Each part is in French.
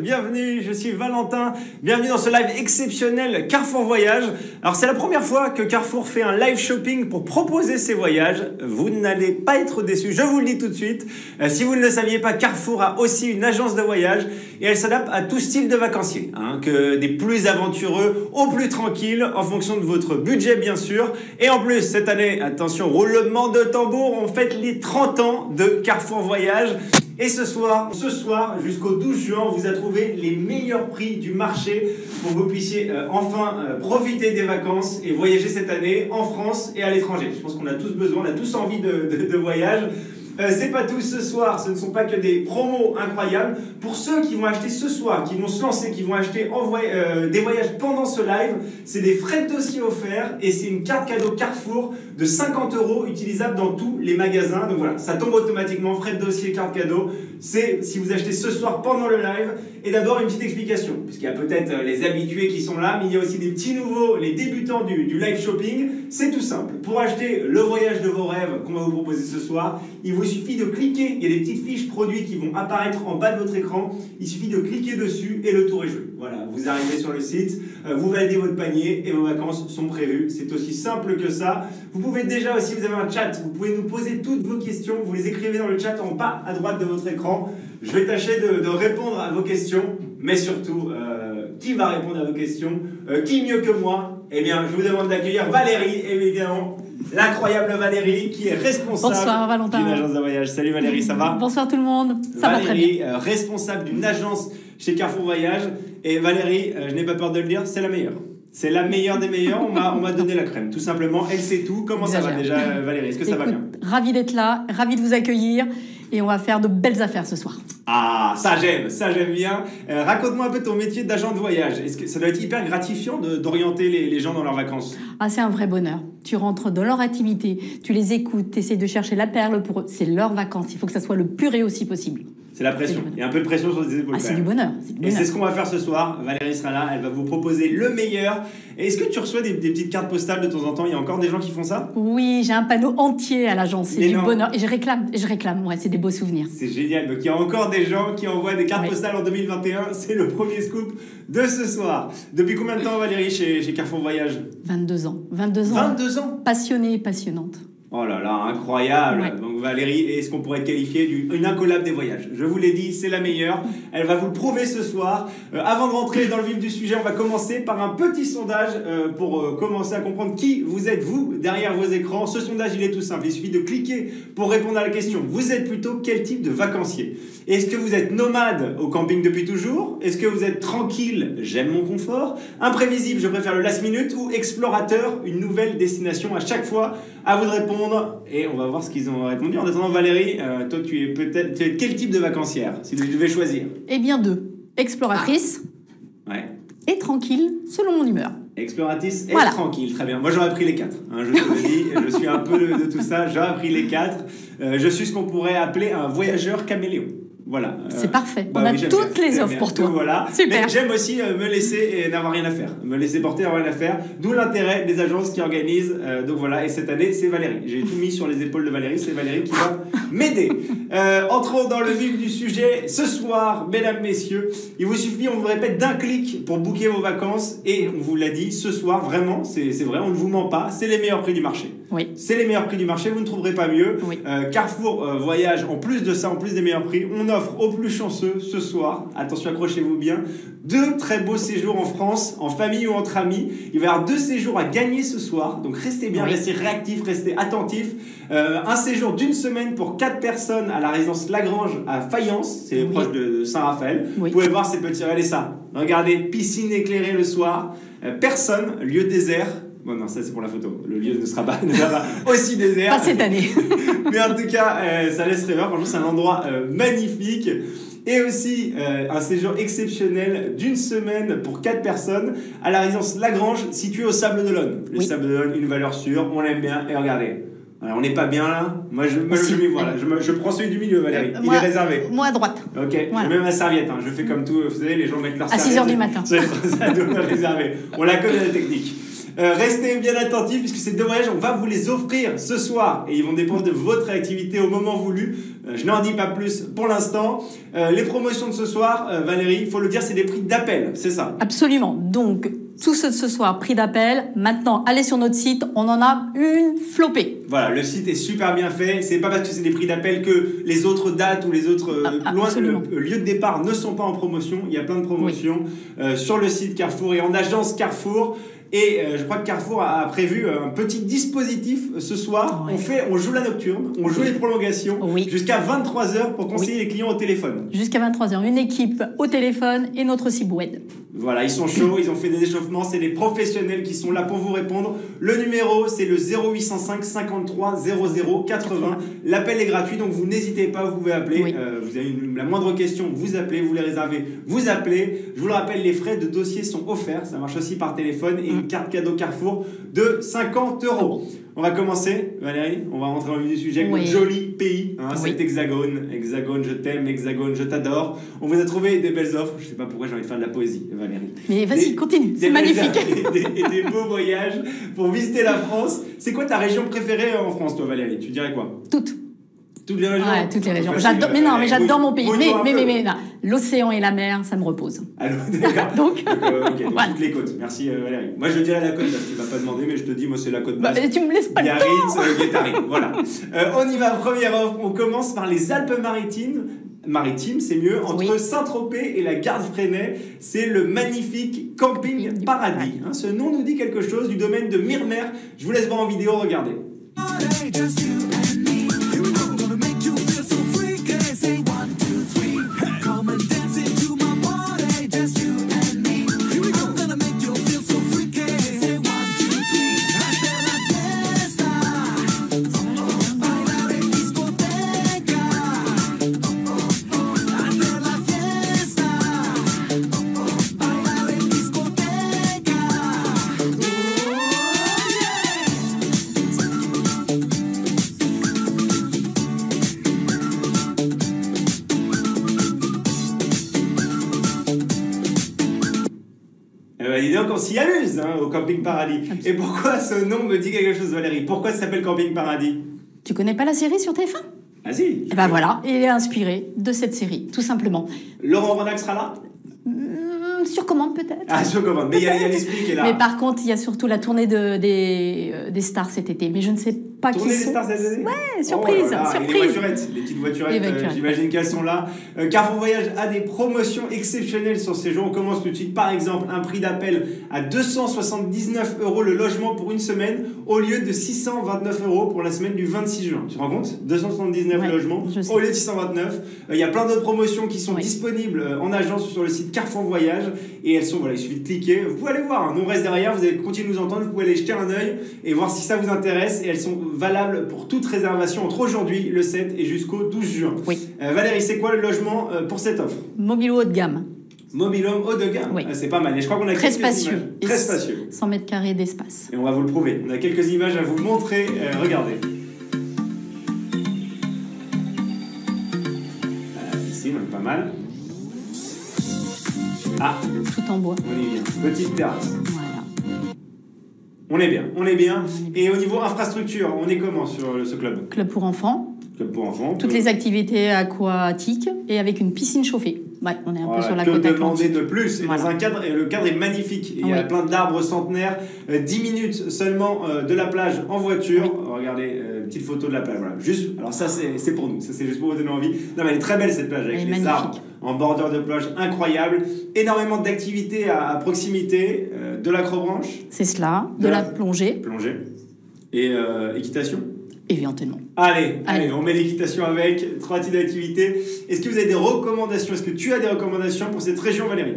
bienvenue, je suis Valentin, bienvenue dans ce live exceptionnel Carrefour Voyage. Alors c'est la première fois que Carrefour fait un live shopping pour proposer ses voyages, vous n'allez pas être déçus, je vous le dis tout de suite. Si vous ne le saviez pas, Carrefour a aussi une agence de voyage et elle s'adapte à tout style de vacancier, que des plus aventureux aux plus tranquilles en fonction de votre budget bien sûr. Et en plus cette année, attention, roulement de tambour, on fête les 30 ans de Carrefour Voyage. Et ce soir jusqu'au 12 juin, on vous a trouvé les meilleurs prix du marché pour que vous puissiez profiter des vacances et voyager cette année en France et à l'étranger. Je pense qu'on a tous besoin, on a tous envie de voyage. C'est pas tout ce soir, ce ne sont pas que des promos incroyables. Pour ceux qui vont acheter ce soir, qui vont se lancer, qui vont acheter des voyages pendant ce live, c'est des frais de dossier offerts et c'est une carte cadeau Carrefour de 50 € utilisable dans tous les magasins. Donc voilà, ça tombe automatiquement, frais de dossier, carte cadeau. C'est si vous achetez ce soir pendant le live. Et d'abord une petite explication, puisqu'il y a peut-être les habitués qui sont là, mais il y a aussi des petits nouveaux, les débutants du live shopping. C'est tout simple. Pour acheter le voyage de vos rêves qu'on va vous proposer ce soir, il vous suffit de cliquer, il y a des petites fiches produits qui vont apparaître en bas de votre écran, il suffit de cliquer dessus et le tour est joué. Voilà, vous arrivez sur le site, vous validez votre panier et vos vacances sont prévues. C'est aussi simple que ça. Vous pouvez déjà aussi, vous avez un chat, vous pouvez nous poser toutes vos questions, vous les écrivez dans le chat en bas à droite de votre écran. Je vais tâcher de répondre à vos questions, mais surtout, qui va répondre à vos questions? Qui mieux que moi? Eh bien, je vous demande d'accueillir Valérie, évidemment. L'incroyable Valérie qui est responsable d'une agence de voyage. Salut Valérie, ça va? Bonsoir tout le monde, ça va très bien. Valérie, responsable d'une agence chez Carrefour Voyage. Et Valérie, je n'ai pas peur de le dire, c'est la meilleure. C'est la meilleure des meilleures, on m'a donné la crème, tout simplement. Elle sait tout. Comment ça va déjà Valérie? Est-ce que ça va bien? Ravi d'être là, ravi de vous accueillir. Et on va faire de belles affaires ce soir. Ah, ça j'aime bien. Raconte-moi un peu ton métier d'agent de voyage. Est-ce que ça doit être hyper gratifiant d'orienter les gens dans leurs vacances? Ah, c'est un vrai bonheur. Tu rentres dans leur activité, tu les écoutes, tu essaies de chercher la perle pour eux. C'est leurs vacances, il faut que ça soit le plus réussi possible. C'est la pression. Il y a un peu de pression sur les épaules. Ah, c'est du bonheur. Et c'est ce qu'on va faire ce soir. Valérie sera là, elle va vous proposer le meilleur. Et est-ce que tu reçois des petites cartes postales de temps en temps? Il y a encore des gens qui font ça? Oui, j'ai un panneau entier à l'agence. C'est du bonheur. Et je réclame. Ouais, c'est des beaux souvenirs. C'est génial. Donc il y a encore des gens qui envoient des cartes postales en 2021. C'est le premier scoop de ce soir. Depuis combien de temps, Valérie, chez Carrefour Voyage? 22 ans. 22 ans. Passionnée et passionnante. Oh là là, incroyable. Ouais. Donc Valérie est ce qu'on pourrait qualifier d'une incollable des voyages. Je vous l'ai dit, c'est la meilleure. Elle va vous le prouver ce soir. Avant de rentrer dans le vif du sujet, on va commencer par un petit sondage pour commencer à comprendre qui vous êtes, vous, derrière vos écrans. Ce sondage, il est tout simple. Il suffit de cliquer pour répondre à la question. Vous êtes plutôt quel type de vacancier? Est-ce que vous êtes nomade au camping depuis toujours? Est-ce que vous êtes tranquille? J'aime mon confort. Imprévisible, je préfère le last minute. Ou explorateur, une nouvelle destination à chaque fois? À vous de répondre et on va voir ce qu'ils ont répondu. En attendant, Valérie, toi, tu es quel type de vacancière, si tu devais choisir? Eh bien, 2. Exploratrice et tranquille, selon mon humeur. Exploratrice et tranquille, très bien. Moi, j'aurais pris les 4. Je te le dis, je suis un peu de tout ça. J'aurais pris les 4. Je suis ce qu'on pourrait appeler un voyageur caméléon. Voilà. C'est parfait. On a toutes les offres pour toi. Voilà. Super. Mais j'aime aussi me laisser et n'avoir rien à faire. Me laisser porter, n'avoir rien à faire. D'où l'intérêt des agences qui organisent. Donc voilà. Et cette année, c'est Valérie. J'ai tout mis sur les épaules de Valérie. C'est Valérie qui va m'aider. Entrons dans le vif du sujet. Ce soir, mesdames, messieurs, il vous suffit, on vous répète, d'un clic pour booker vos vacances. Et on vous l'a dit, ce soir, vraiment, c'est vrai, on ne vous ment pas. C'est les meilleurs prix du marché. Oui. C'est les meilleurs prix du marché. Vous ne trouverez pas mieux. Oui. Carrefour Voyage, en plus de ça, en plus des meilleurs prix, on offre aux plus chanceux ce soir, attention, accrochez-vous bien, 2 très beaux séjours en France, en famille ou entre amis. Il va y avoir 2 séjours à gagner ce soir, donc restez bien, restez réactifs, restez attentifs. Un séjour d'1 semaine pour 4 personnes à la résidence Lagrange à Fayence, c'est proche de Saint-Raphaël. Vous pouvez voir ces petits, regardez ça, regardez, piscine éclairée le soir, personne, lieu désert. Bon, non, ça c'est pour la photo. Le lieu ne sera pas aussi désert. Pas cette année. Mais en tout cas, ça laisse rêveur. Franchement, c'est un endroit magnifique. Et aussi un séjour exceptionnel d'1 semaine pour 4 personnes à la résidence Lagrange, située au Sable d'Olonne. Le Sable d'Olonne, une valeur sûre, on l'aime bien. Et regardez, alors, on n'est pas bien là. Moi, je prends celui du milieu, Valérie. Il est réservé. Moi à droite. Ok, voilà. Je mets ma serviette. Je fais comme tout. Vous savez, les gens mettent leur serviette. À 6h du matin. Ça doit être réservé. On la connaît, la technique. Restez bien attentifs puisque ces 2 voyages, on va vous les offrir ce soir et ils vont dépendre de votre activité au moment voulu. Je n'en dis pas plus pour l'instant. Les promotions de ce soir, Valérie, il faut le dire, c'est des prix d'appel, c'est ça? Absolument. Donc, tout ce soir, prix d'appel. Maintenant, allez sur notre site, on en a une flopée. Voilà, le site est super bien fait. C'est pas parce que c'est des prix d'appel que les autres dates ou les autres lieux de départ ne sont pas en promotion. Il y a plein de promotions sur le site Carrefour et en agence Carrefour. Et je crois que Carrefour a prévu un petit dispositif ce soir. Ouais. On joue la nocturne, on joue les prolongations jusqu'à 23h pour conseiller les clients au téléphone. Jusqu'à 23h, une équipe au téléphone et notre ciboulette. Voilà, ils sont chauds, ils ont fait des échauffements, c'est des professionnels qui sont là pour vous répondre. Le numéro, c'est le 0805 53 00 80. L'appel est gratuit, donc vous n'hésitez pas, vous pouvez appeler. Vous avez la moindre question, vous appelez, vous les réservez, vous appelez. Je vous le rappelle, les frais de dossier sont offerts, ça marche aussi par téléphone, et une carte cadeau Carrefour de 50€. On va commencer, Valérie, on va rentrer dans le vif du sujet avec notre joli pays, cet Hexagone. Hexagone, je t'aime, Hexagone, je t'adore. On vous a trouvé des belles offres, je sais pas pourquoi j'ai envie de faire de la poésie, Valérie. Mais vas-y, continue, c'est magnifique. Et des beaux voyages pour visiter la France. C'est quoi ta région préférée en France, toi, Valérie? Tu dirais quoi? Toutes les régions? Ouais, toutes les régions. J'adore, mais j'adore mon pays. Mais non, l'océan et la mer, ça me repose. Alors, d'accord. Donc, voilà. Toutes les côtes. Merci Valérie. Moi, je dirais la côte parce qu'il ne m'a pas demandé, mais je te dis, moi, c'est la côte basse. Tu me laisses pas Biarritz, le temps. Guétari. Voilà. On y va, première offre. On commence par les Alpes-Maritimes, c'est mieux, entre Saint-Tropez et la Garde-Freinet. C'est le magnifique Camping Paradis. Ce nom nous dit quelque chose du domaine de Myrmer. Je vous laisse voir en vidéo, regardez. Dis donc, on s'y amuse au Camping Paradis. Absolument. Et pourquoi ce nom me dit quelque chose, Valérie? Pourquoi ça s'appelle Camping Paradis? Tu connais pas la série sur TF1? Vas-y. Et ben voilà, il est inspiré de cette série, tout simplement. Laurent Ronac sera là? Sur commande peut-être. Ah, sur commande, mais il y a l'esprit qui est là. Mais par contre, il y a surtout la tournée des stars cet été. Mais je ne sais pas qui sont. Tournée des stars cet été? Ouais, surprise, surprise. Les petites voiturettes, j'imagine qu'elles sont là. Carrefour Voyage a des promotions exceptionnelles sur ces jours. On commence tout de suite. Par exemple, un prix d'appel à 279€ le logement pour une semaine au lieu de 629€ pour la semaine du 26 juin. Tu te rends compte? 279 logements au lieu de 629. Il y a plein d'autres promotions qui sont disponibles en agence sur le site Carrefour Voyage. Et elles sont, il suffit de cliquer. Vous pouvez aller voir. Nous, on reste derrière. Vous allez continuer de nous entendre. Vous pouvez aller jeter un œil et voir si ça vous intéresse. Et elles sont valables pour toute réservation entre aujourd'hui, le 7 et jusqu'au 12 juin. Valérie, c'est quoi le logement pour cette offre? Mobilo haut de gamme. Mobil-home haut de gamme. C'est pas mal. Et je crois qu'on a très spacieux. Très spacieux. 100 mètres carrés d'espace. Et on va vous le prouver. On a quelques images à vous montrer. Regardez. Ici, on est pas mal. Ah, tout en bois. On est bien. Petite terrasse. Voilà. On est bien. Et au niveau infrastructure, on est comment sur ce club? Club pour enfants. Club pour enfants. Toutes les activités aquatiques et avec une piscine chauffée. Ouais, on est un peu sur la côte atlantique. Que demander de plus? Et dans un cadre, et le cadre est magnifique. Il y a plein d'arbres centenaires. 10 minutes seulement de la plage en voiture. Regardez, petite photo de la plage. Voilà. Juste, alors ça, c'est pour nous. Ça, c'est juste pour vous donner envie. Non, mais elle est très belle cette plage avec les arbres en bordure de plage. Incroyable. Énormément d'activités à proximité. De l'acrobranche. C'est cela. De la plongée. Plongée. Et équitation. Éventuellement. Allez, on met l'équitation avec 3 types d'activités. Est-ce que vous avez des recommandations? Est-ce que tu as des recommandations pour cette région, Valérie?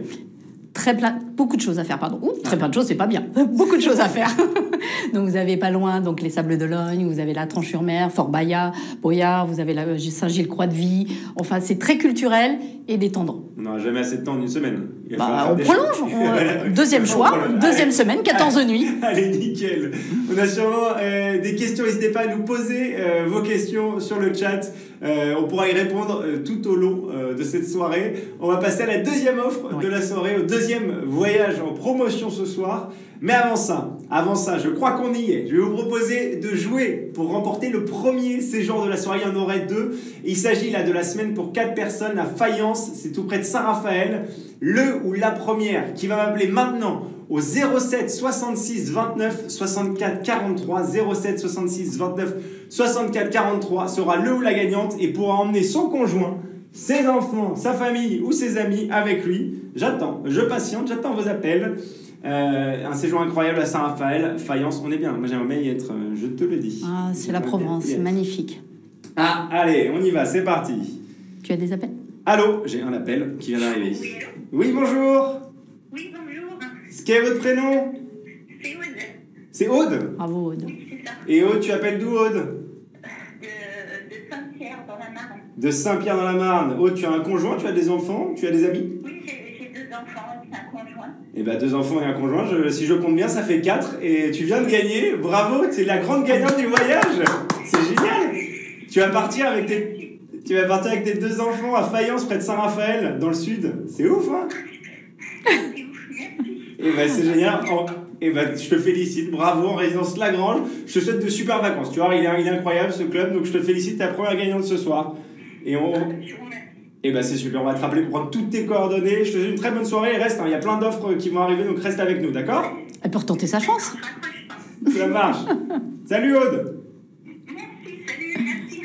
Beaucoup de choses à faire, pardon. Très plein de choses, c'est pas bien. Beaucoup de choses à faire. Donc vous avez pas loin donc les Sables d'Olonne, vous avez la Tranche-sur-Mer, Fort Boyard, vous avez la Saint-Gilles-Croix-de-Vie. Enfin, c'est très culturel et détendant. On n'aura jamais assez de temps en une semaine. On prolonge. Deuxième choix, deuxième semaine, 14 nuits. Allez, nickel. On a sûrement des questions. N'hésitez pas à nous poser vos questions sur le chat. On pourra y répondre tout au long de cette soirée. On va passer à la deuxième offre de la soirée, au deuxième voyage en promotion ce soir. Mais avant ça, avant ça, je crois qu'on y est. Je vais vous proposer de jouer pour remporter le premier séjour de la soirée. Il y en aurait 2. Il s'agit là de la semaine pour 4 personnes à Fayence. C'est tout près de Saint-Raphaël. Le ou la première qui va m'appeler maintenant au 07 66 29 64 43. 07 66 29 64 43 sera le ou la gagnante et pourra emmener son conjoint, ses enfants, sa famille ou ses amis avec lui. J'attends, je patiente, j'attends vos appels. Un séjour incroyable à Saint-Raphaël, Fayence, on est bien. Moi j'aimerais bien y être, je te le dis. Ah, c'est la Provence, c'est magnifique. Ah, allez, on y va, c'est parti. Tu as des appels? Allô, j'ai un appel qui vient d'arriver. Oui, bonjour. Oui, bonjour. Quel est votre prénom? C'est Aude. C'est Aude? Bravo, Aude. Oui, c'est ça. Et Aude, tu appelles d'où, Aude? De Saint-Pierre dans la Marne. De Saint-Pierre dans la Marne. Aude, tu as un conjoint, tu as des enfants, tu as des amis? Oui, j'ai 2 enfants et un conjoint. Eh ben 2 enfants et un conjoint, si je compte bien, ça fait 4. Et tu viens de gagner, bravo, tu es la grande gagnante du voyage. C'est génial. Tu vas partir avec tes 2 enfants à Fayence, près de Saint-Raphaël, dans le sud. C'est ouf, hein? C'est ouf, merci. Eh ben c'est génial. Eh ben, je te félicite, bravo, en résidence Lagrange. Je te souhaite de super vacances. Tu vois, il est incroyable ce club, donc je te félicite, t'es la première gagnante ce soir. Et Je vous remercie. Eh ben c'est super, on va te rappeler pour prendre toutes tes coordonnées. Je te souhaite une très bonne soirée et reste, il y a plein d'offres qui vont arriver, donc reste avec nous, d'accord? Elle peut retenter sa chance. Ça marche. Salut Aude. Merci, salut, merci.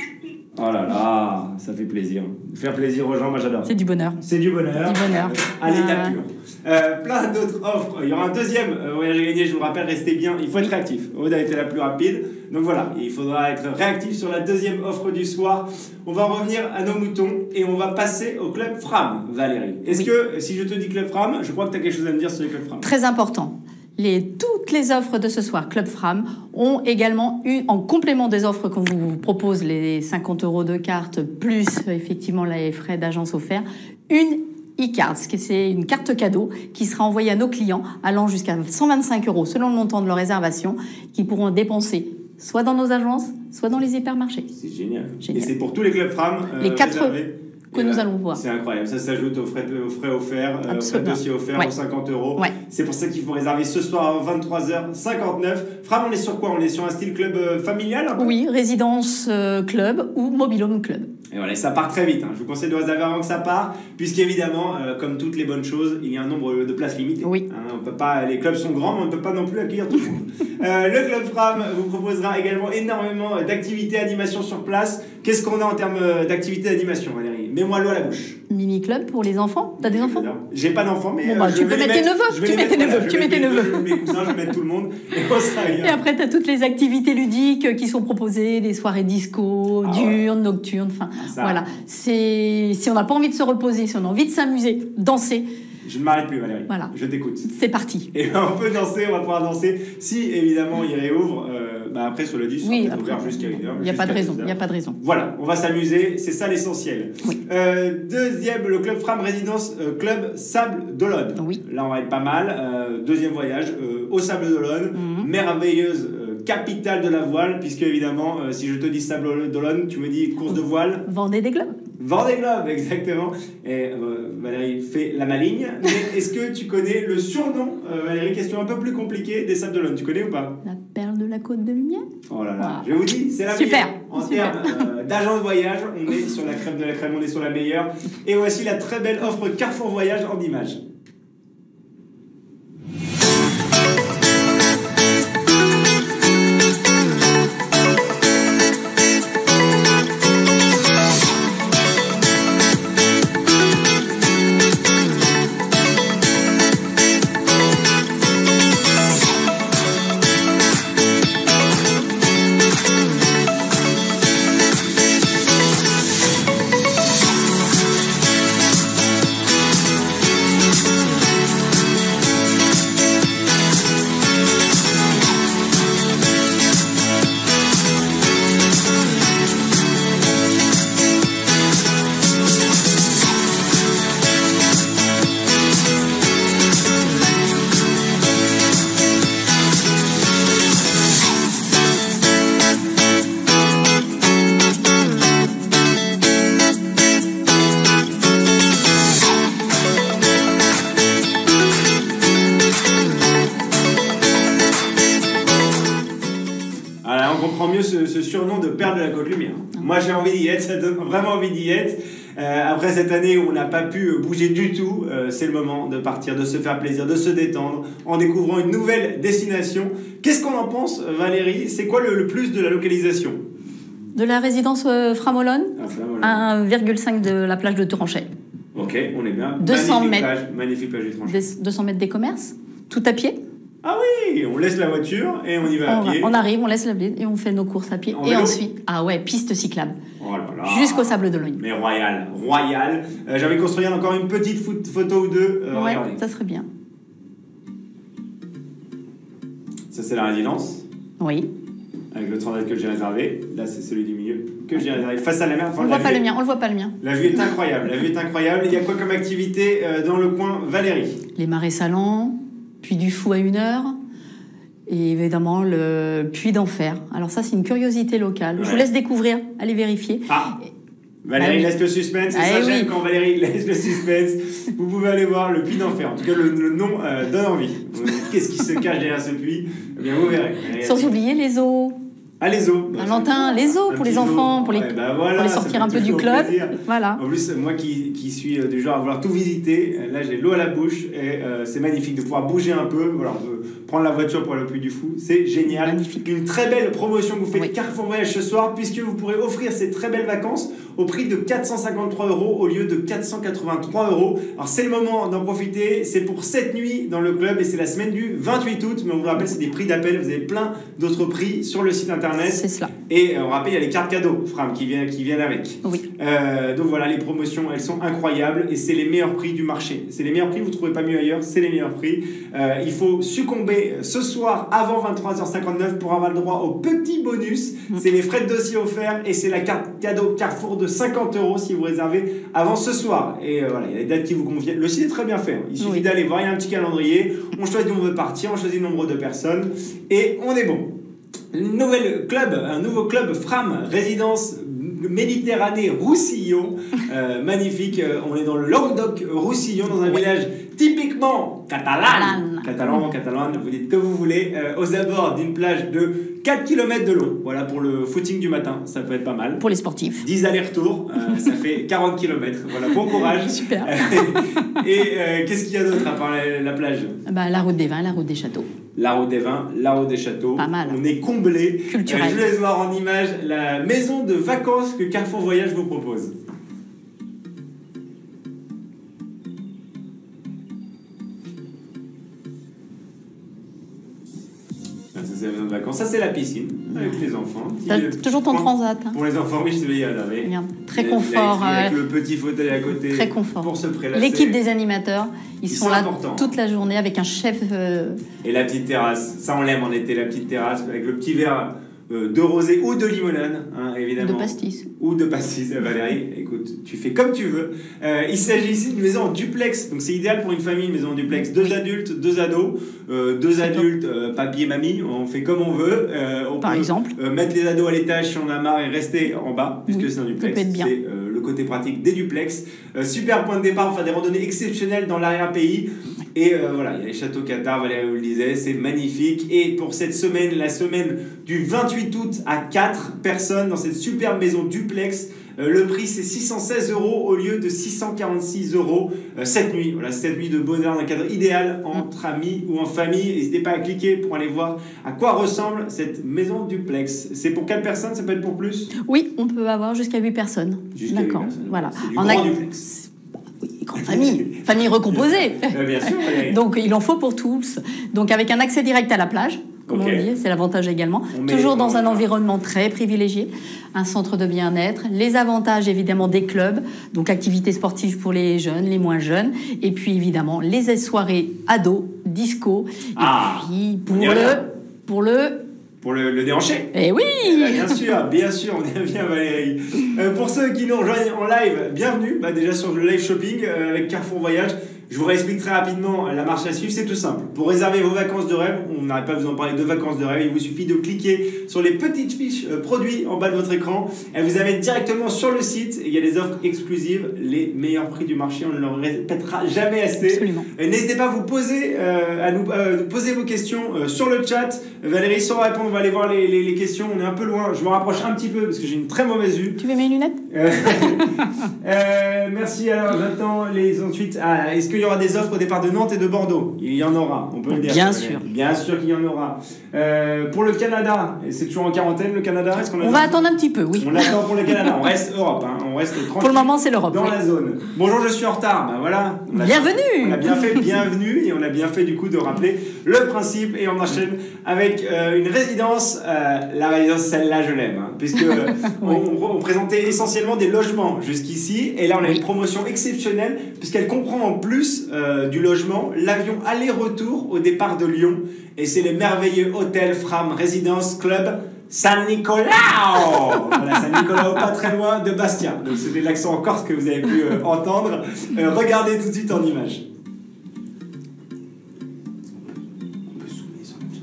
Oh là là, ça fait plaisir. Faire plaisir aux gens, moi j'adore. C'est du bonheur. C'est du bonheur. Du bonheur. À l'état pur. Plein d'autres offres. Il y aura un deuxième voyage à gagner, je vous le rappelle, restez bien. Il faut être réactif. Aude a été la plus rapide. Donc voilà, il faudra être réactif sur la deuxième offre du soir. On va revenir à nos moutons et on va passer au Club Fram, Valérie. Est-ce que, si je te dis Club Fram, je crois que tu as quelque chose à me dire sur les Club Fram? Très important. Toutes les offres de ce soir, Club Fram, ont également en complément des offres qu'on vous propose, les 50 € de carte, plus effectivement les frais d'agence offerts, une e-card, c'est une carte cadeau qui sera envoyée à nos clients allant jusqu'à 125 € selon le montant de leur réservation, qui pourront dépenser soit dans nos agences, soit dans les hypermarchés. C'est génial. Génial. Et c'est pour tous les Club Fram Les 4 réservés. que nous allons voir. C'est incroyable, ça s'ajoute aux frais offerts, aux frais de dossier offerts, Ouais. aux 50 €. Ouais. C'est pour ça qu'il faut réserver ce soir à 23h59. Fram, on est sur quoi? On est sur un style club familial un peu? Oui, résidence club ou mobilhome club. Et voilà, et ça part très vite. Je vous conseille de réserver avant que ça parte, puisqu'évidemment, comme toutes les bonnes choses, il y a un nombre de places limitées. Oui. On peut pas, les clubs sont grands, mais on ne peut pas non plus accueillir tout le monde. Le Club Fram vous proposera également énormément d'activités animation sur place. Qu'est-ce qu'on a en termes d'activités d'animation, Valérie? Mets-moi l'eau à la bouche. Mini club pour les enfants. T'as des enfants? J'ai pas d'enfants, mais Bon, bah, je tu vais peux les mettre tes neveux. je vais Tu les mets tes mettre, neveux. voilà, Tu je mets vais tes mettre neveux. mes cousins, je vais mettre tout le monde et on sera bien. Et après, tu as toutes les activités ludiques qui sont proposées, des soirées disco, diurnes, nocturnes, enfin, Ça. voilà. Si on n'a pas envie de se reposer, si on a envie de s'amuser, danser, Je ne m'arrête plus, Valérie. Voilà. Je t'écoute. c'est parti. Et ben, on peut danser, on va pouvoir danser. Si évidemment il réouvre, après sur le 10, Oui, on après, ouvert jusqu'à 1h. il n'y a pas de raison, il n'y a pas de raison. Voilà, on va s'amuser, c'est ça l'essentiel. Oui. Deuxième, le Club Fram Résidence Club Sable d'Olonne. Oui. Là, on va être pas mal. Deuxième voyage au Sable d'Olonne, merveilleuse capitale de la voile, puisque évidemment, si je te dis Sable d'Olonne, tu me dis course de voile. Vendez des globes. Vendée Globe, exactement. Et Valérie fait la maligne. Mais est-ce que tu connais le surnom, Valérie, question un peu plus compliquée, des Sables d'Olonne? Tu connais ou pas? La perle de la côte de lumière. Oh là là, Wow. je vous dis, c'est la Super, meilleure. En super. termes d'agent de voyage, on est sur la crème de la crème, on est sur la meilleure. Et voici la très belle offre Carrefour Voyage en images. comprend mieux ce surnom de perle de la Côte Lumière. Moi, j'ai envie d'y être, ça donne vraiment envie d'y être. Après cette année où on n'a pas pu bouger du tout, c'est le moment de partir, de se faire plaisir, de se détendre en découvrant une nouvelle destination. Qu'est-ce qu'on en pense, Valérie? C'est quoi le plus de la localisation? De la résidence Framolone, à 1,5 de la plage de Touranchais. Ok, on est bien. 200 mètres. Magnifique plage du Touranchais. 200 mètres des commerces, tout à pied. Ah oui, on laisse la voiture et on y va à pied. On arrive, on laisse la ville et on fait nos courses à pied. Et ensuite, piste cyclable. Oh là là. Jusqu'au Sable d'Olonne. Mais royal. J'ai envie de construire encore une petite photo ou deux. Ouais, regardez. ça serait bien. Ça, c'est la résidence. Oui. Avec le transat que j'ai réservé. Là, c'est celui du milieu que j'ai réservé. Face à la mer. On ne voit pas le mien, on le voit pas le mien. La vue est incroyable. Il y a quoi comme activité dans le coin, Valérie? Les marais salants, Puy du Fou à 1h. Et évidemment, le Puy d'Enfer. Alors ça, c'est une curiosité locale. Ouais. Je vous laisse découvrir, allez vérifier. Ah, Valérie laisse le suspense. J'aime quand Valérie laisse le suspense. Vous pouvez aller voir le Puy d'Enfer. En tout cas, le nom donne envie. Qu'est-ce qui se cache derrière ce puits? Eh bien, vous verrez. Sans oublier les eaux. Ah, les eaux. Valentin, les eaux pour les enfants, pour les sortir un peu du club. Voilà. En plus, moi qui suis du genre à vouloir tout visiter, là j'ai l'eau à la bouche et c'est magnifique de pouvoir bouger un peu. Voilà, on peut prendre la voiture pour aller au Puy du Fou. C'est génial. Magnifique. Une très belle promotion que vous faites Carrefour Voyage ce soir, puisque vous pourrez offrir ces très belles vacances au prix de 453 € au lieu de 483 €. Alors c'est le moment d'en profiter. C'est pour 7 nuits dans le club et c'est la semaine du 28 août. Mais on vous rappelle, c'est des prix d'appel. Vous avez plein d'autres prix sur le site internet. C'est cela. Et on rappelle, il y a les cartes cadeaux, Fram, qui viennent avec. Oui. Donc voilà, les promotions, elles sont incroyables et c'est les meilleurs prix du marché. C'est les meilleurs prix, vous ne trouvez pas mieux ailleurs, c'est les meilleurs prix. Il faut succomber ce soir avant 23h59 pour avoir le droit au petit bonus. C'est les frais de dossier offerts et c'est la carte cadeau Carrefour de 50 € si vous réservez avant ce soir. Et voilà, il y a des dates qui vous conviennent. Le site est très bien fait. Il suffit d'aller voir, il y a un petit calendrier. On choisit où on veut partir, on choisit le nombre de personnes et on est bon. Un nouveau club Fram, résidence Méditerranée Roussillon, magnifique. On est dans le Languedoc-Roussillon, dans un village typiquement catalan, vous dites que vous voulez, aux abords d'une plage de 4 km de long. Voilà, pour le footing du matin, ça peut être pas mal. Pour les sportifs. 10 allers-retours, ça fait 40 km. Voilà, bon courage. Super. Et qu'est-ce qu'il y a d'autre à part la plage? La route des vins, la route des châteaux. La route des vins, la route des châteaux. Pas mal. On est comblé. Culturel. Je vous laisse voir en image la maison de vacances que Carrefour Voyage vous propose. C'est la maison de vacances. Ça, c'est la piscine avec les enfants. Toujours ton transat. Hein. Pour les enfants, oui, je te vais y aller. Très confort. Avec le petit fauteuil à côté. Très confort. Pour se prélasser. L'équipe des animateurs, ils sont là toute la journée avec un chef. Et la petite terrasse. Ça, on l'aime en été, la petite terrasse avec le petit verre de rosé ou de limonade, hein, évidemment. De pastis. Ou de pastis, Valérie. Écoute, tu fais comme tu veux. Il s'agit ici d'une maison en duplex. Donc, c'est idéal pour une famille, une maison en duplex. 2 adultes, 2 ados. 2 adultes, papy et mamie. On fait comme on veut. On Par peut exemple. Mettre les ados à l'étage si on a marre et rester en bas, puisque c'est un duplex. Ça peut être bien. C'est le côté pratique des duplex. Super point de départ, enfin des randonnées exceptionnelles dans l'arrière-pays. Et voilà, il y a les châteaux Qatar, Valérie vous le disait, c'est magnifique. Et pour cette semaine, la semaine du 28 août à 4 personnes dans cette superbe maison duplex, le prix c'est 616 € au lieu de 646 € cette nuit. Voilà, cette nuit de bonheur dans un cadre idéal entre amis ou en famille. N'hésitez pas à cliquer pour aller voir à quoi ressemble cette maison duplex. C'est pour 4 personnes, ça peut être pour plus? Oui, on peut avoir jusqu'à 8 personnes. Jusqu'à 8 personnes. Voilà. C'est du grand duplex. Grande famille recomposée. Bien sûr, donc il en faut pour tous. Donc avec un accès direct à la plage, comme on dit, c'est l'avantage également. Toujours dans un environnement très privilégié, un centre de bien-être, les avantages évidemment des clubs, donc activités sportives pour les jeunes, les moins jeunes, et puis évidemment les soirées ados, disco, et puis pour le déhanché. Eh oui. Bien sûr, on est bien Valérie. Pour ceux qui nous rejoignent en live, bienvenue déjà sur le live shopping avec Carrefour Voyage. Je vous réexplique très rapidement la marche à suivre, c'est tout simple. Pour réserver vos vacances de rêve, on n'arrête pas de vous en parler de vacances de rêve, il vous suffit de cliquer sur les petites fiches produits en bas de votre écran. Elles vous amènent directement sur le site et il y a des offres exclusives, les meilleurs prix du marché, on ne le répétera jamais assez. Absolument. N'hésitez pas à vous poser, à nous poser vos questions sur le chat. Valérie saura répondre, on va aller voir les questions. On est un peu loin, je me rapproche un petit peu parce que j'ai une très mauvaise vue. Tu veux mes lunettes? Merci, alors j'attends les ensuite. Ah, est-ce qu'il y aura des offres au départ de Nantes et de Bordeaux? Il y en aura, on peut le dire. Bien sûr. Bien sûr qu'il y en aura. Pour le Canada, c'est toujours en quarantaine le Canada? On va attendre un petit peu, oui. On attend pour le Canada, on reste Europe, hein. On reste tranquille. Pour le moment, c'est l'Europe. Dans oui. la zone. Bonjour, je suis en retard. Ben voilà. Bienvenue. On a bien fait bienvenue et on a bien fait du coup de rappeler le principe et on enchaîne avec une résidence. La résidence, celle-là, je l'aime, hein, puisque on présentait essentiellement des logements jusqu'ici et là on a une promotion exceptionnelle puisqu'elle comprend en plus du logement l'avion aller-retour au départ de Lyon et c'est les merveilleux hôtels Fram Résidence Club San Nicolao. Voilà, San Nicolao, pas très loin de Bastia. Donc c'était l'accent en corse que vous avez pu entendre. Regardez tout de suite en image. On peut zoomer sur le chat.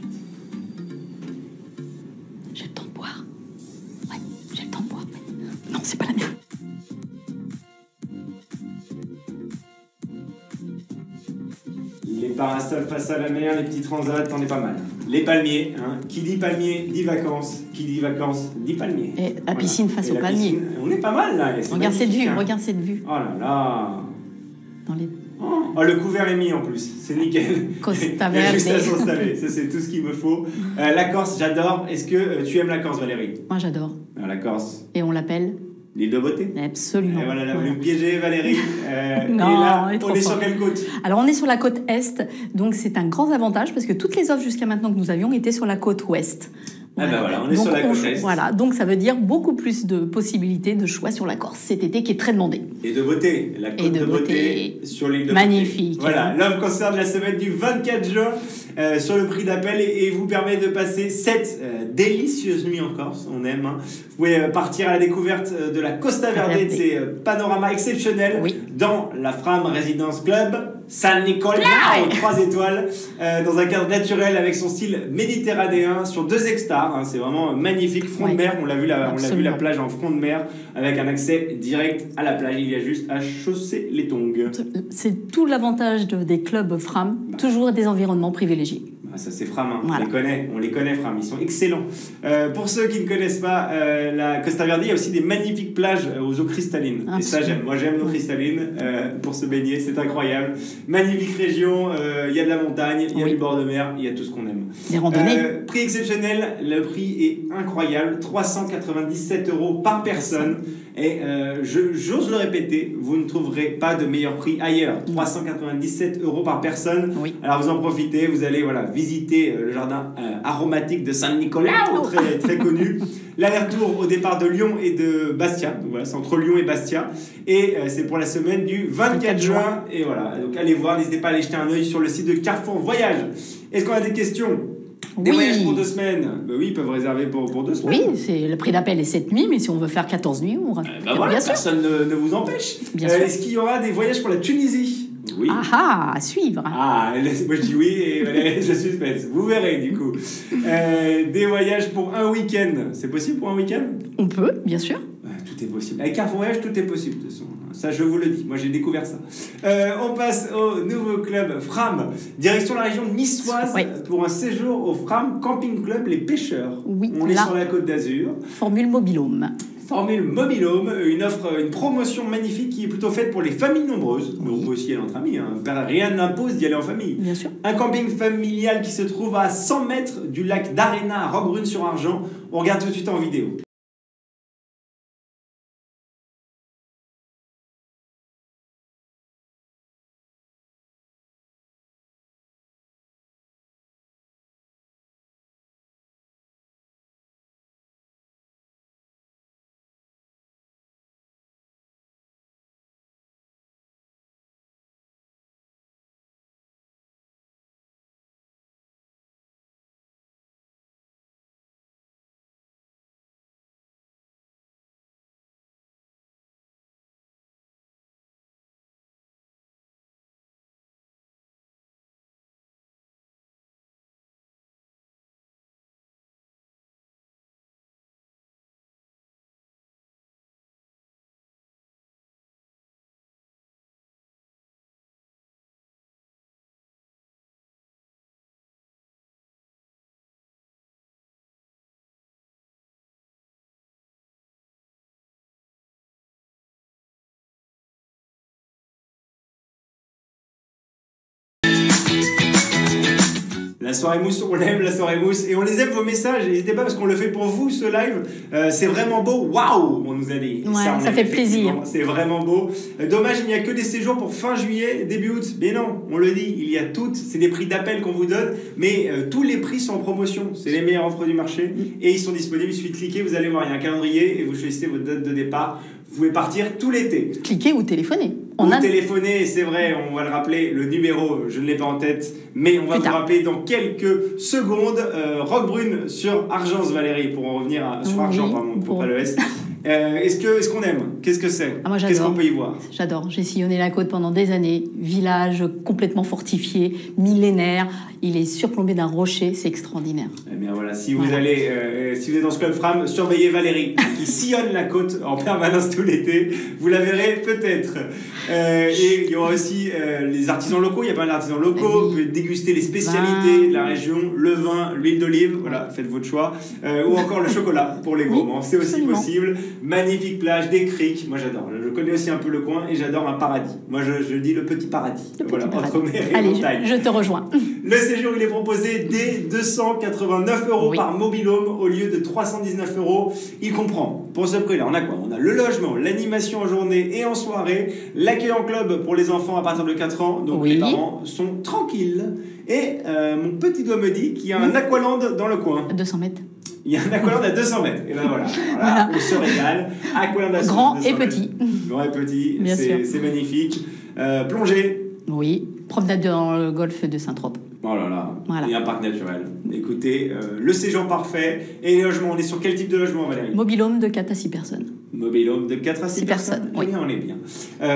J'ai le temps de boire. Ouais, j'ai le temps de boire. Non, c'est pas la mienne. Les parasols face à la mer, les petits transats, t'en es pas mal. Les palmiers, hein. Qui dit palmier dit vacances. Qui dit vacances dit palmier. Et la piscine face Et au la palmier. piscine, on est pas mal là. Regarde cette vue, hein. regarde cette vue. Oh là là. Dans les... Oh, le couvert est mis en plus, c'est nickel. Costa Il y a Verde. juste à s'installer, ça c'est tout ce qu'il me faut. La Corse, j'adore. Est-ce que tu aimes la Corse, Valérie? Moi, j'adore. La Corse, Et on l'appelle l'île de beauté. absolument. Et voilà, elle a Voilà. voulu me piéger, Valérie. Non, et là, elle est trop on est sur forte. quelle côte? Alors, on est sur la côte Est, donc c'est un grand avantage parce que toutes les offres jusqu'à maintenant que nous avions étaient sur la côte Ouest. Ah ben voilà, on est Donc, sur la côte Est. Voilà, donc ça veut dire beaucoup plus de possibilités de choix sur la Corse cet été qui est très demandé. Et de beauté, la côte Et de de beauté, beauté. sur l'île de Magnifique. beauté. Voilà, l'offre concerne la semaine du 24 juin sur le prix d'appel et vous permet de passer 7 délicieuses nuits en Corse, on aime. Hein. Vous pouvez partir à la découverte de la Costa Verde, de ces panoramas exceptionnels Oui. dans la Fram Residence Club San Nicolao, 3 étoiles, dans un cadre naturel avec son style méditerranéen sur 2 hectares. Hein, c'est vraiment magnifique, front de Ouais. mer. On l'a vu, on l'a vu la Absolument. plage en front de mer avec un accès direct à la plage. Il y a juste à chausser les tongs. C'est tout l'avantage des clubs Fram, toujours des environnements privilégiés. Ah, ça c'est Fram, hein. Voilà. On les connaît Fram, ils sont excellents. Pour ceux qui ne connaissent pas la Costa Verde, il y a aussi des magnifiques plages aux eaux cristallines. Et ça j'aime, moi j'aime l'eau cristalline pour se baigner, c'est incroyable. Magnifique région, il y a de la montagne, il y a Oui. du bord de mer, il y a tout ce qu'on aime. Des randonnées. Prix exceptionnel, le prix est incroyable, 397 € par personne. Et j'ose le répéter, vous ne trouverez pas de meilleur prix ailleurs. 397 € par personne. Oui. Alors vous en profitez, vous allez visiter le jardin aromatique de San Nicolao, très, très connu. L'aller-retour au départ de Lyon et de Bastia. Donc voilà, c'est entre Lyon et Bastia. Et c'est pour la semaine du 24 juin. Et voilà, donc allez voir, n'hésitez pas à aller jeter un œil sur le site de Carrefour Voyage. Est-ce qu'on a des questions? Des Oui. voyages pour 2 semaines? Ben oui, ils peuvent réserver pour 2 semaines. Oui, c'est le prix d'appel est 7 nuits, mais si on veut faire 14 nuits, on Ben voilà, bien sûr. personne ne vous empêche. Bien sûr. Est-ce qu'il y aura des voyages pour la Tunisie? Oui. Ah, à suivre. Ah, moi je dis oui et je suspense. Vous verrez du coup. Des voyages pour un week-end. C'est possible pour un week-end? On peut, bien sûr. Tout est possible. Avec Carrefour Voyage, tout est possible de toute façon. Ça, je vous le dis. Moi, j'ai découvert ça. On passe au nouveau club Fram. Direction la région niçoise Oui. pour un séjour au Fram Camping Club Les Pêcheurs. Oui, On est là. sur la Côte d'Azur. Formule mobilhome. Formule Mobilhome, une promotion magnifique qui est plutôt faite pour les familles nombreuses. Mais on peut aussi y aller entre amis. Hein. Rien n'impose d'y aller en famille. Bien sûr. Un camping familial qui se trouve à 100 mètres du lac d'Arena à Roquebrune-sur-Argent. On regarde tout de suite en vidéo. La soirée mousse, on l'aime, la soirée mousse. Et on les aime, vos messages. N'hésitez pas parce qu'on le fait pour vous, ce live. C'est vraiment beau. Waouh, on nous a dit. Ouais, on ça aime, fait plaisir. C'est vraiment beau. Dommage, il n'y a que des séjours pour fin juillet, début août. Mais non, on le dit, il y a toutes. C'est des prix d'appel qu'on vous donne. Mais tous les prix sont en promotion. C'est les meilleures offres du marché. Et ils sont disponibles. Il suffit de cliquer. Vous allez voir, il y a un calendrier et vous choisissez votre date de départ. Vous pouvez partir tout l'été. Cliquez ou téléphonez. Téléphoner, c'est vrai, on va le rappeler, le numéro, je ne l'ai pas en tête, mais on va vous rappeler dans quelques secondes. Roquebrune sur Argence, Valérie, pour en revenir sur Argent, pardon, pour pas le S. Est-ce qu'on aime? Qu'est-ce que c'est? Moi, j'adore. Qu'est-ce qu'on peut y voir? J'adore. J'ai sillonné la côte pendant des années. Village complètement fortifié, millénaire. Il est surplombé d'un rocher, c'est extraordinaire. Eh bien voilà, si vous allez, si vous êtes dans ce club Fram, surveillez Valérie qui sillonne la côte en permanence tout l'été. Vous la verrez peut-être. Et il y aura aussi les artisans locaux. Il y a pas mal d'artisans locaux. Vous pouvez déguster les spécialités de la région, le vin, l'huile d'olive. Voilà, faites votre choix. Ou encore le chocolat pour les gourmands. C'est aussi possible. Magnifique plage, des criques. Moi j'adore. Je connais aussi un peu le coin et j'adore un paradis. Moi je dis le petit paradis. Voilà, entre mer et montagne. Je te rejoins. Le séjour, il est proposé dès 289 € par mobil-home au lieu de 319 €. Il comprend, pour ce prix-là, on a quoi? On a le logement, l'animation en journée et en soirée, l'accueil en club pour les enfants à partir de 4 ans, donc les parents sont tranquilles. Et mon petit doigt me dit qu'il y a un aqualand dans le coin. 200 mètres. Il y a un aqualand à 200 mètres. Et ben voilà. On se régale. Aqualand à grand 200 et mètres. petit. Grand et petit, c'est magnifique. Plongée. Oui, promenade dans le golfe de Saint-Trope. Oh là là, voilà. Et un parc naturel. Écoutez, le séjour parfait. Et les logements, on est sur quel type de logement, Valérie? Mobil-home de 4 à 6 personnes. Mobil-home de 4 à 6 personnes. Oui. On est bien.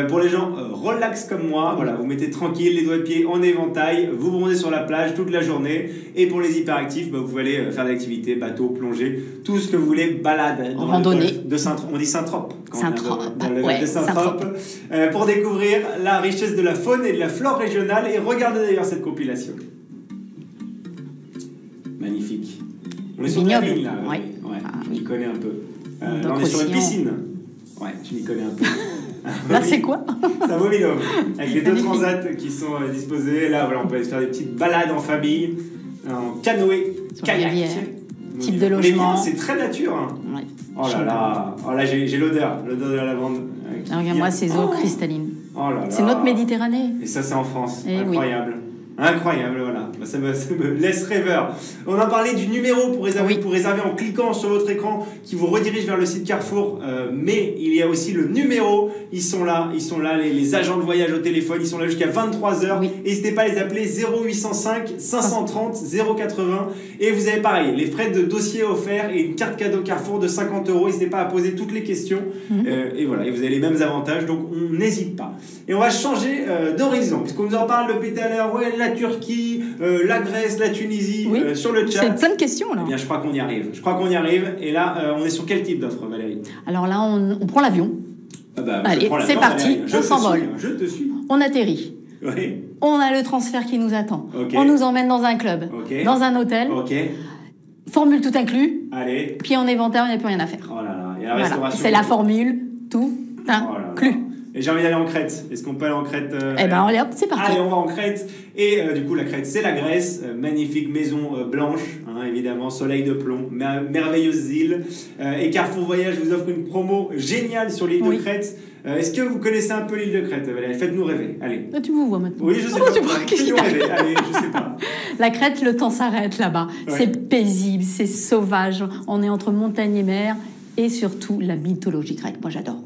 Pour les gens relax comme moi, voilà, vous mettez tranquille, les doigts de pied en éventail, vous bronzez sur la plage toute la journée. Et pour les hyperactifs, vous pouvez aller faire des activités, bateau, plongée, tout ce que vous voulez, balade. Randonnée. On dit Saint-Trope. Saint-Trope. De Saint-Trope. Pour découvrir la richesse de la faune et de la flore régionale. Et regardez d'ailleurs cette compilation. Magnifique. On est sur la ligne là. Ouais. Je connais un peu. Là, on est sur une piscine. Ouais, je m'y connais un peu. Là, c'est quoi? C'est un mobil-home. Avec les deux transats qui sont disposés. Là, voilà, on peut aller faire des petites balades en famille, en canoë, kayak. Type de logement. C'est très nature. Hein. Ouais. Oh là, j'ai l'odeur de la lavande. Regarde-moi ces eaux cristallines. Oh là là. C'est notre Méditerranée. Et ça, c'est en France. Et incroyable. Oui. Incroyable, voilà. Ça me laisse rêveur. On a parlé du numéro pour réserver en cliquant sur votre écran qui vous redirige vers le site Carrefour. Mais il y a aussi le numéro. Ils sont là, les agents de voyage au téléphone. Ils sont là jusqu'à 23h. Oui. N'hésitez pas à les appeler 0805 530 080. Et vous avez pareil, les frais de dossier offerts et une carte cadeau Carrefour de 50 €. N'hésitez pas à poser toutes les questions. Et voilà, et vous avez les mêmes avantages. Donc on n'hésite pas. Et on va changer d'horizon. Puisqu'on nous en parle depuis tout à l'heure. Ouais, la Turquie, la Grèce, la Tunisie, sur le chat. C'est plein de questions là. Eh bien, je crois qu'on y arrive. Et là, on est sur quel type d'offre, Valérie? Alors là, on prend l'avion. Allez, c'est parti, on s'envole. Je te suis. On atterrit. Oui. On a le transfert qui nous attend. Okay. On nous emmène dans un club, dans un hôtel. Formule tout inclus. Allez. Pied en éventail, on n'a plus rien à faire. Oh là là. Et la restauration. C'est la formule tout inclus. Et j'ai envie d'aller en Crète. Est-ce qu'on peut aller en Crète? Eh ben, allez hop, c'est parti. Allez, on va en Crète. Et du coup, la Crète, c'est la Grèce. Magnifique maison blanche, évidemment, soleil de plomb, merveilleuse île. Et Carrefour Voyage vous offre une promo géniale sur l'île de Crète. Est-ce que vous connaissez un peu l'île de Crète, Valérie? Faites-nous rêver. Allez. Tu me vois maintenant. Oui, je sais pas. Faites-nous rêver. Allez, je sais pas. La Crète, le temps s'arrête là-bas. Ouais. C'est paisible, c'est sauvage. On est entre montagne et mer. Et surtout, la mythologie grecque. Moi, j'adore.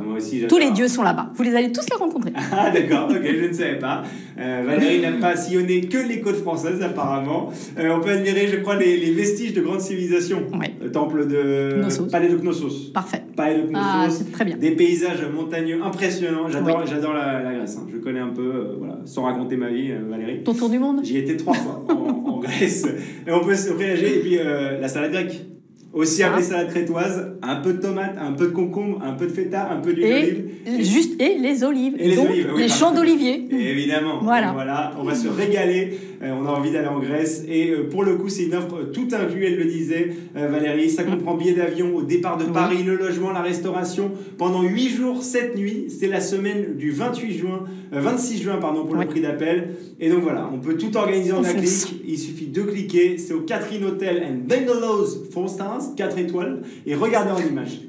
Moi aussi, j'adore. Tous les dieux sont là-bas. Vous les allez tous les rencontrer. Ah d'accord, ok, je ne savais pas. Valérie n'a pas sillonné que les côtes françaises apparemment. On peut admirer, je crois, les vestiges de grandes civilisations. Ouais. Temple de Palais de Knossos. Parfait. Palais de Knossos. Ah, c'est très bien. Des paysages montagneux impressionnants. J'adore la Grèce. Je connais un peu, sans raconter ma vie, Valérie. Ton tour du monde? J'y étais 3 fois en Grèce. Et on peut se réagir. Et puis la salade grecque. Aussi appelée salade crétoise, un peu de tomate, un peu de concombre, un peu de feta, un peu d'huile d'olive. Et les olives. Et les donc, olives, les champs d'olivier. Évidemment. Voilà. On va se régaler. on a envie d'aller en Grèce. Et pour le coup, c'est une offre tout inclus, elle le disait, Valérie. Ça comprend billet d'avion au départ de Paris, le logement, la restauration, pendant 8 jours, 7 nuits. C'est la semaine du 26 juin pour le prix d'appel. Et donc voilà, on peut tout organiser en un clic. Il suffit de cliquer. C'est au Catherine Hotel and Bungalows 4 stars, 4 étoiles. Et regardez en image.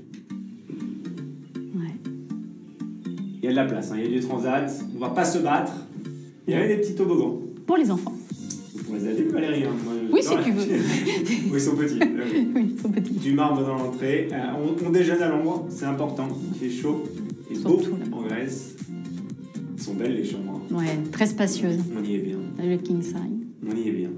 Il y a de la place, il y a du transat, on va pas se battre. Il y a des petits toboggans. Pour les enfants. Pour les adultes, Valérie. Oui, si tu veux. Oui, ils sont petits. Oui, ils sont petits. Du marbre dans l'entrée. On déjeune à l'ombre, c'est important. Il fait chaud et beau en Grèce. Ils sont belles les chambres. Ouais, très spacieuses. On y est bien. Le king size. On y est bien.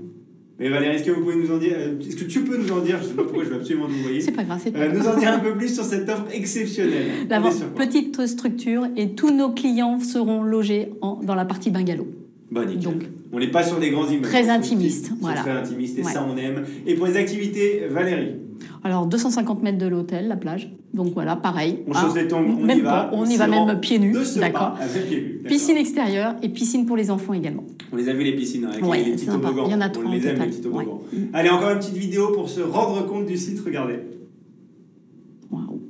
Mais Valérie, est-ce que vous pouvez nous en dire, est-ce que tu peux nous en dire, je ne sais pas pourquoi je vais absolument nous envoyer. C'est pas grave, c'est pas grave. Nous en dire un peu plus sur cette offre exceptionnelle. La petite structure et tous nos clients seront logés dans la partie bungalow. Bon, nickel. Donc, on n'est pas sur des grands immeubles. Très intimiste, voilà. Très intimiste et ça on aime. Et pour les activités, Valérie? Alors 250 mètres de l'hôtel, la plage. Donc voilà, pareil. On chausse les tongs, on y va. On y va même pieds nus, d'accord. D'accord. Piscine extérieure et piscine pour les enfants également. On les a vu les piscines avec les petits toboggans. Il y en a 3 on les aime les petits toboggans. Allez, encore une petite vidéo pour se rendre compte du site, regardez. Waouh.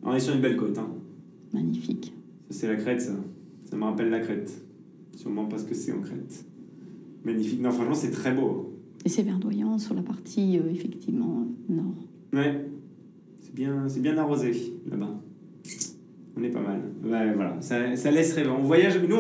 On est sur une belle côte. Magnifique. Ça c'est la Crète, ça. Ça me rappelle la Crète. Sûrement parce que c'est en Crète. Magnifique. Non, franchement, c'est très beau. Et c'est verdoyant sur la partie, effectivement, nord. Ouais. C'est bien arrosé, là-bas. On est pas mal. Ouais, voilà. Ça laisse rêver. Nous, on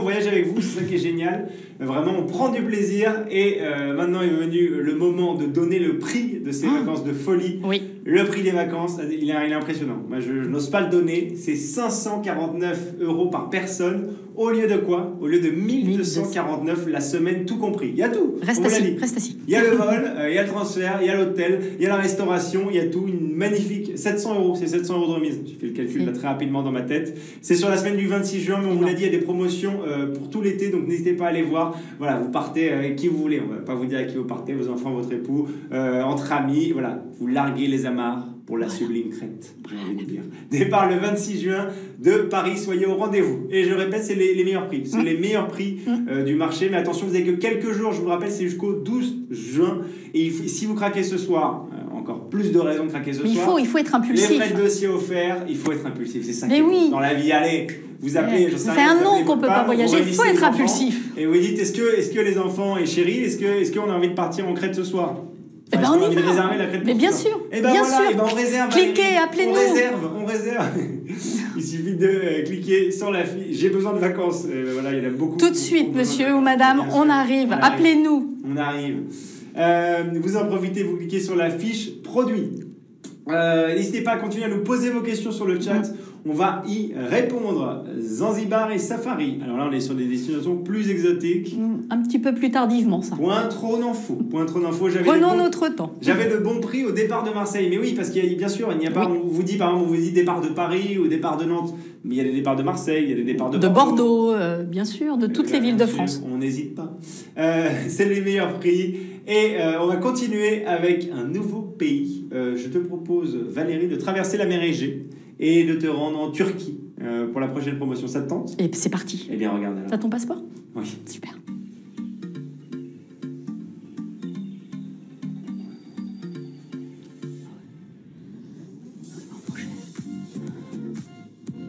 voyage avec vous, c'est ça qui est génial. Vraiment, on prend du plaisir. Et maintenant est venu le moment de donner le prix de ces vacances de folie. Oui. Le prix des vacances, il est impressionnant. Moi, je n'ose pas le donner. C'est 549 € par personne. Au lieu de quoi? Au lieu de 1249 la semaine, tout compris. Il y a tout. Reste assis. Il y a le vol, il y a le transfert, il y a l'hôtel, il y a la restauration, il y a tout. Une magnifique 700 €. C'est 700 € de remise. J'ai fait le calcul là très rapidement dans ma tête. C'est sur la semaine du 26 juin, mais on vous l'a dit, il y a des promotions pour tout l'été, donc n'hésitez pas à aller voir. Voilà, vous partez avec qui vous voulez. On va pas vous dire avec qui vous partez, vos enfants, votre époux, entre amis. Voilà, vous larguez les amarres pour la sublime Crète, j'ai envie de dire. Départ le 26 juin de Paris, soyez au rendez-vous. Et je répète, c'est les meilleurs prix. C'est les meilleurs prix du marché. Mais attention, vous n'avez que quelques jours, je vous le rappelle, c'est jusqu'au 12 juin. Et si vous craquez ce soir, encore plus de raisons de craquer ce soir. Il faut être impulsif. Les frais de dossier offerts, il faut être impulsif. C'est ça qui est dans la vie. Allez, vous appelez, je sais rien. C'est un an qu'on ne peut pas voyager, il faut être impulsif. Et vous dites, est-ce que les enfants et chérie, est-ce qu'on a envie de partir en Crète ce soir? On y va. Réserver la Crète. Mais bien sûr. Et bien voilà, on réserve. Cliquez, appelez-nous. On réserve. Il suffit de cliquer sur la fiche. J'ai besoin de vacances. Voilà, il y en a beaucoup. Tout de suite, monsieur ou madame, on arrive. Appelez-nous. On arrive. Vous en profitez, vous cliquez sur la fiche produit. N'hésitez pas à continuer à nous poser vos questions sur le chat. On va y répondre. Zanzibar et Safari. Alors là, on est sur des destinations plus exotiques. Un petit peu plus tardivement, ça. Point trop d'infos. Prenons notre temps. J'avais le bon prix au départ de Marseille. Mais oui, parce qu'il y a, bien sûr, il n'y a pas. On vous dit, par exemple, on vous dit départ de Paris ou départ de Nantes. Mais il y a des départs de Marseille, il y a des départs de Bordeaux, bien sûr, de toutes les villes de France. On n'hésite pas. C'est les meilleurs prix. Et on va continuer avec un nouveau pays. Je te propose, Valérie, de traverser la mer Égée et de te rendre en Turquie pour la prochaine promotion. Ça te tente? Et c'est parti. Eh bien, regarde alors. T'as ton passeport? Oui. Super.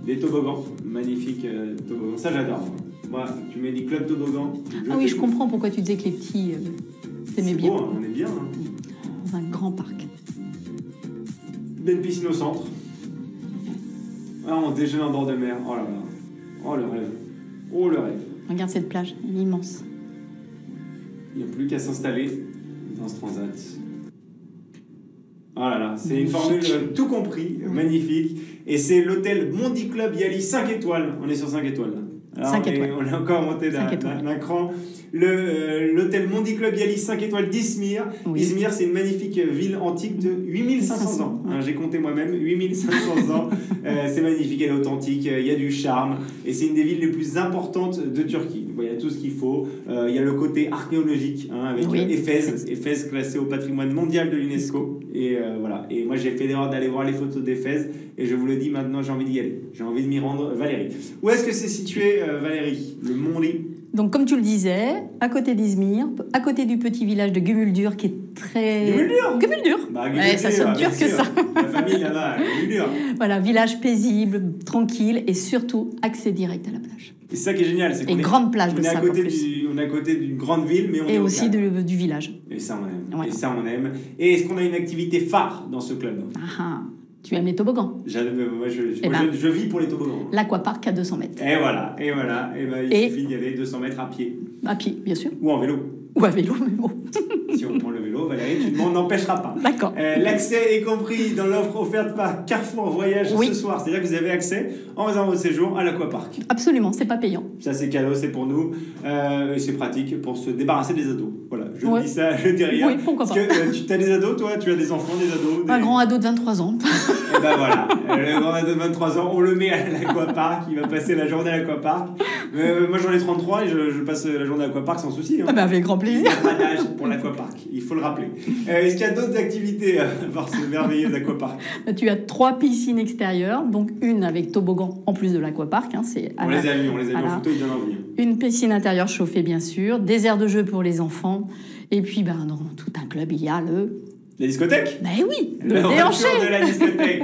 Des toboggans, magnifiques toboggans. Ça, j'adore. Moi, tu m'as dit club toboggan. Ah oui, je comprends pourquoi tu disais que les petits t'aimaient bien. Beau, on est bien. Dans un grand parc. Belle piscine au centre. Ah, on déjeune en bord de mer. Oh là là. Oh le rêve. Oh le rêve. Regarde cette plage, elle est immense. Il n'y a plus qu'à s'installer dans ce transat. Oh là là, c'est une formule tout compris, magnifique. Et c'est l'hôtel Mondi Club Yali 5 étoiles. On est sur 5 étoiles. Alors, 5 étoiles. On a encore monté d'un cran. L'hôtel Mondi Club Yali 5 étoiles d'Izmir. Oui. Izmir, c'est une magnifique ville antique de 8500 ans. Hein, j'ai compté moi-même, 8500 ans. C'est magnifique, elle est authentique, il y a du charme. Et c'est une des villes les plus importantes de Turquie. Il y a tout ce qu'il faut. Il y a le côté archéologique, hein, avec Éphèse. Éphèse classée au patrimoine mondial de l'UNESCO. Et voilà. Et moi, j'ai fait l'erreur d'aller voir les photos d'Éphèse. Et je vous le dis maintenant, j'ai envie d'y aller. J'ai envie de m'y rendre. Valérie. Où est-ce que c'est situé, Valérie? Le Mondi? Donc, comme tu le disais, à côté d'Izmir, à côté du petit village de Gümüldür, qui est très... Gümüldür. Bah, Ouais, ça sonne turc que ça. La famille là-bas, Gümüldür. Voilà, village paisible, tranquille et surtout accès direct à la plage. Et c'est ça qui est génial, c'est qu'on Et grande plage de on est à sable, côté en plus. on est à côté d'une grande ville, mais on est Et au aussi calme. du village. Et ça on aime. Ouais. Et ça on aime. Et est-ce qu'on a une activité phare dans ce club? Ah, tu aimes les toboggans. Moi, Eh ben. je vis pour les toboggans. L'aquapark à 200 mètres. Et voilà. Et ben, il Et- suffit d'y aller 200 mètres à pied. À pied, bien sûr. Ou en vélo. Ou à vélo, mais bon. Si on prend le vélo, Valérie, tu ne m'en empêcheras pas. D'accord. L'accès est compris dans l'offre offerte par Carrefour Voyage Oui. ce soir. C'est-à-dire que vous avez accès, en faisant votre séjour, à l'aquapark. Absolument, c'est pas payant. Ça, c'est cadeau, c'est pour nous. Et c'est pratique pour se débarrasser des ados. Voilà, je Ouais. dis ça, je dis rien. Oui, pourquoi Parce que tu as des ados, toi? Tu as des enfants, des ados? Un grand ado de 23 ans. Et ben voilà, le grand ado de 23 ans, on le met à l'aquapark, il va passer la journée à l'aquapark. Moi j'en ai 33 et je passe la journée à l'aquapark sans souci. Hein. Ah ben avec grand Il n'y plaisir. a pas d'âge pour l'aquapark, il faut le rappeler. Est-ce qu'il y a d'autres activités par ce merveilleux aquapark? Tu as 3 piscines extérieures, donc une avec toboggan en plus de l'aquapark. Hein, c'est On les a vus en Voilà. photo, ils donnent envie. Une piscine intérieure chauffée, bien sûr, des aires de jeu pour les enfants. Et puis, dans tout un club, il y a La discothèque? Ben oui, Le le retour déhanché. de la discothèque.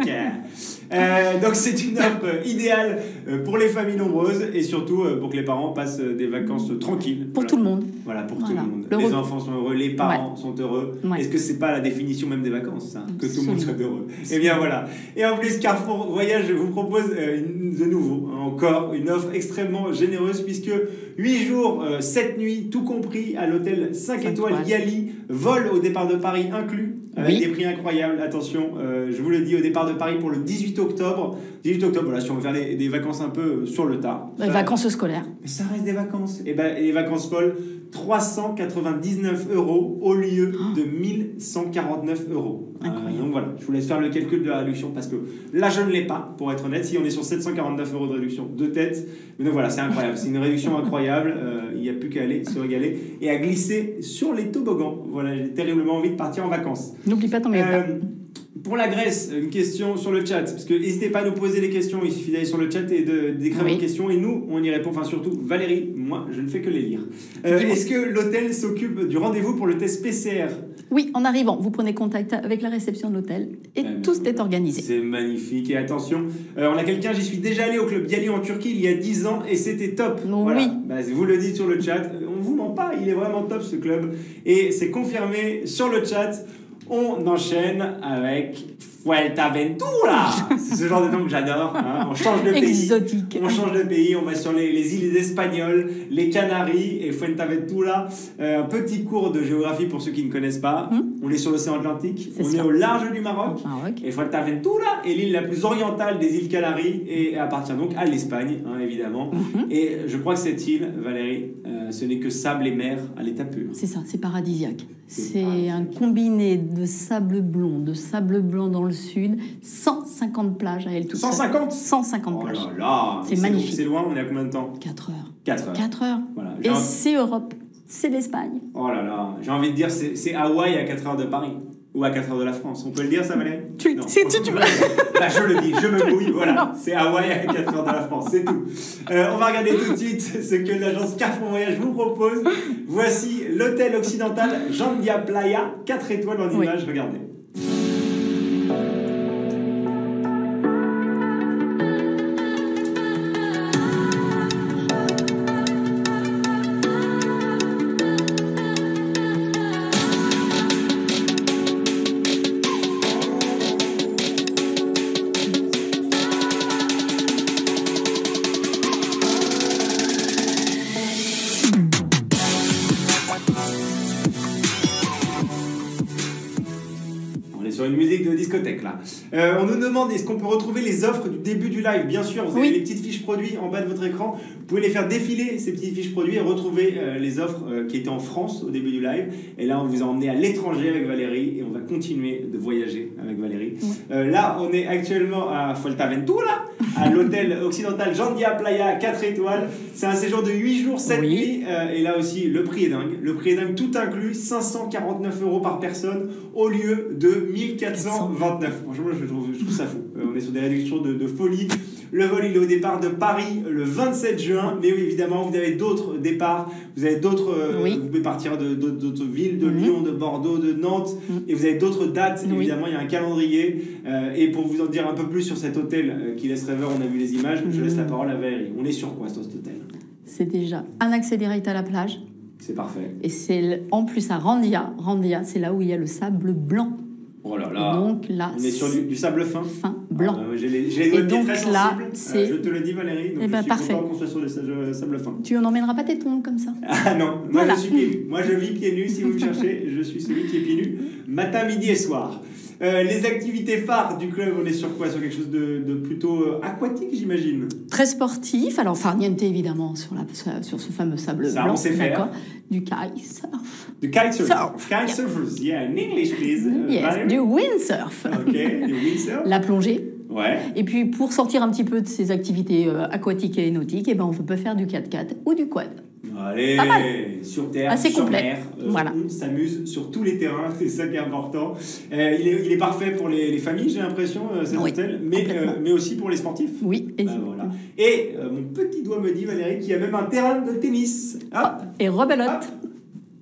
Donc c'est une offre idéale pour les familles nombreuses et surtout pour que les parents passent des vacances tranquilles. Pour Voilà. tout le monde. Voilà, pour Voilà. tout le monde. Le Les re- enfants sont heureux, les parents sont heureux. Ouais. Est-ce que c'est pas la définition même des vacances, ça? Que tout le monde soit Absolument. heureux. Eh bien voilà. Et en plus, Carrefour Voyage vous propose de nouveau, encore, une offre extrêmement généreuse puisque 8 jours, 7 nuits, tout compris à l'hôtel 5 étoiles Yali, vol au départ de Paris inclus, avec Oui. des prix incroyables. Attention, je vous le dis, au départ de Paris pour le 18 octobre. 18 octobre, voilà, si on veut faire des vacances un peu sur le tard. Les Ça- vacances scolaires. mais ça reste des vacances. Et ben, les vacances folles, 399 € au lieu de 1149 €. Incroyable. Donc voilà, je vous laisse faire le calcul de la réduction parce que là, je ne l'ai pas, pour être honnête. Si on est sur 749 € de réduction de tête. Mais donc voilà, c'est incroyable. C'est une réduction incroyable. Il n'y a plus qu'à aller se régaler et à glisser sur les toboggans. Voilà, j'ai terriblement envie de partir en vacances. N'oublie pas ton maillot de bain. Pour la Grèce, une question sur le chat. Parce que n'hésitez pas à nous poser des questions. Il suffit d'aller sur le chat et d'écrire Oui. vos questions. Et nous, on y répond. Enfin, surtout, Valérie, moi, je ne fais que les lire. Dis-moi. Est-ce que l'hôtel s'occupe du rendez-vous pour le test PCR? Oui, en arrivant, vous prenez contact avec la réception de l'hôtel et tout est organisé. C'est magnifique. Et attention, on a quelqu'un, j'y suis déjà allé au club Yali en Turquie il y a 10 ans et c'était top. Oui. Voilà. Bah, vous le dites sur le chat. On vous ment pas, il est vraiment top ce club. Et c'est confirmé sur le chat. On enchaîne avec Fuerteventura. C'est ce genre de nom que j'adore. Hein. On change de pays. Exotique. On change de pays. On va sur les îles espagnoles, les Canaries et Fuerteventura. Un petit cours de géographie pour ceux qui ne connaissent pas. On est sur l'océan Atlantique. C'est On ça. est au large du Maroc. Maroc. Et Fuerteventura est l'île la plus orientale des îles Canaries et appartient donc à l'Espagne, hein, évidemment. Et je crois que cette île, Valérie, ce n'est que sable et mer à l'état pur. C'est ça, c'est paradisiaque. C'est C'est paradisiaque. un combiné de sable blanc dans le sud, 150 plages à elle toute seule. 150 150 Oh plages. là là, C'est magnifique. C'est loin, on est à combien de temps? 4 heures. 4 heures. 4 heures. Voilà. Et c'est Europe, c'est l'Espagne. Oh là là, j'ai envie de dire, c'est Hawaï à 4 heures de Paris. Ou à 4 heures de la France. On peut le dire, ça, Valérie? Non. Si tu veux. Là, je le dis, je me mouille, voilà. Non. C'est Hawaï à 4 heures de la France, c'est tout. On va regarder tout de suite ce que l'agence Carrefour Voyage vous propose. Voici l'hôtel occidental Jandia Playa, 4 étoiles en Oui. image, regardez. On est sur une musique de discothèque là. On nous demande est-ce qu'on peut retrouver les offres du début du live. Bien sûr, vous avez Oui. les petites fiches produits en bas de votre écran. Vous pouvez les faire défiler, ces petites fiches produits, et retrouver les offres qui étaient en France au début du live. Et là, on vous a emmené à l'étranger avec Valérie et on va continuer de voyager avec Valérie. Là, on est actuellement à Fuerteventura, à l'hôtel occidental Jandia Playa, 4 étoiles. C'est un séjour de 8 jours, 7 Oui. nuits. Et là aussi, le prix est dingue. Le prix est dingue, tout inclus, 549 € par personne au lieu de 1429. Franchement, je trouve ça fou. On est sur des réductions de folie. Le vol, il est au départ de Paris le 27 juin. Mais oui, évidemment, vous avez d'autres départs. Vous avez d'autres... Vous pouvez partir d'autres villes, de Lyon, de Bordeaux, de Nantes. Et vous avez d'autres dates. Évidemment, il y a un calendrier. Et pour vous en dire un peu plus sur cet hôtel qui laisse rêveur, on a vu les images, je laisse la parole à Valérie. On est sur quoi, sur cet hôtel? C'est déjà un accès direct à la plage. C'est parfait. Et c'est en plus à Randia. Randia, c'est là où il y a le sable blanc. Oh là là. Donc là, on est sur du sable fin. Fin blanc. J'ai les doigts donc très là, sensibles. Je te le dis, Valérie. Donc je suis parfait. content qu'on soit sur le sable fin. Tu n'emmèneras pas tes tongs comme ça? Ah non, moi voilà. je suis pieds nus. Moi je vis pieds nus. Si vous me cherchez, je suis celui qui est pieds nus. Matin, midi et soir. Les activités phares du club, on est sur quoi? Sur quelque chose de plutôt aquatique, j'imagine. Très sportif. Alors, farniente, évidemment, sur ce fameux sable ça, blanc. On sait faire. Du kitesurf. Du kitesurf. Kitesurfers, yeah, in English, please. Yes, du windsurf. Ok, du windsurf. La plongée. Ouais. Et puis, pour sortir un petit peu de ces activités aquatiques et nautiques, eh ben, on peut faire du 4x4 ou du quad. Allez, sur terre, assez sur complet. mer, Voilà. on s'amuse sur tous les terrains, c'est ça qui est important. Il est parfait pour les familles, j'ai l'impression, cet hôtel, mais aussi pour les sportifs. Oui, voilà. Et mon petit doigt me dit, Valérie, qu'il y a même un terrain de tennis. Hop, et rebelote.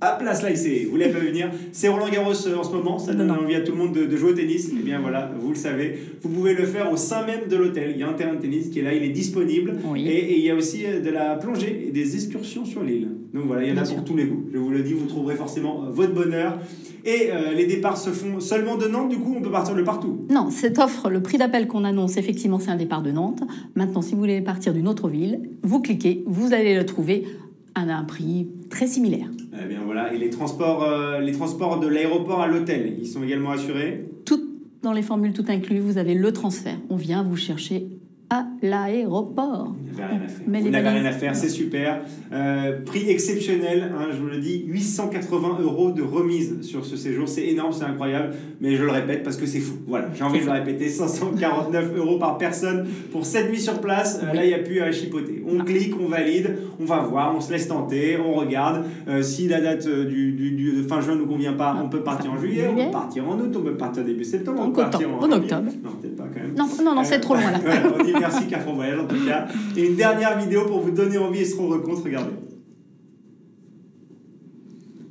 Hop là, vous l'avez pas vu venir. C'est Roland Garros en ce moment, ça donne envie à tout le monde de jouer au tennis. Eh bien voilà, vous le savez, vous pouvez le faire au sein même de l'hôtel. Il y a un terrain de tennis qui est là, il est disponible. Oui. Et il y a aussi de la plongée et des excursions sur l'île. Donc voilà, il y en a pour tous les goûts. Je vous le dis, vous trouverez forcément votre bonheur. Et les départs se font seulement de Nantes, du coup on peut partir de partout. Non, cette offre, le prix d'appel qu'on annonce, effectivement, c'est un départ de Nantes. Maintenant, si vous voulez partir d'une autre ville, vous cliquez, vous allez le trouver à un prix très similaire. Eh bien voilà, et les transports de l'aéroport à l'hôtel, ils sont également assurés. Tout dans les formules tout inclus, vous avez le transfert. On vient vous chercher à l'aéroport. Vous n'avez rien à faire. Vous n'avez rien à faire, c'est super. Prix exceptionnel, hein, je vous le dis, 880 € de remise sur ce séjour. C'est énorme, c'est incroyable, mais je le répète parce que c'est fou. Voilà, j'ai envie de le répéter, 549 € par personne pour 7 nuits sur place. Là, il n'y a plus à chipoter. On clique, on valide, on va voir, on se laisse tenter, on regarde. Si la date de fin juin ne nous convient pas, on peut partir en juillet, on peut partir en août, on peut partir début septembre, on peut partir en octobre. Non, peut-être pas quand même. Non, c'est trop loin là. Voilà, on dit merci Carrefour Voyage en tout cas. Et une dernière vidéo pour vous donner envie et se rendre compte, regardez.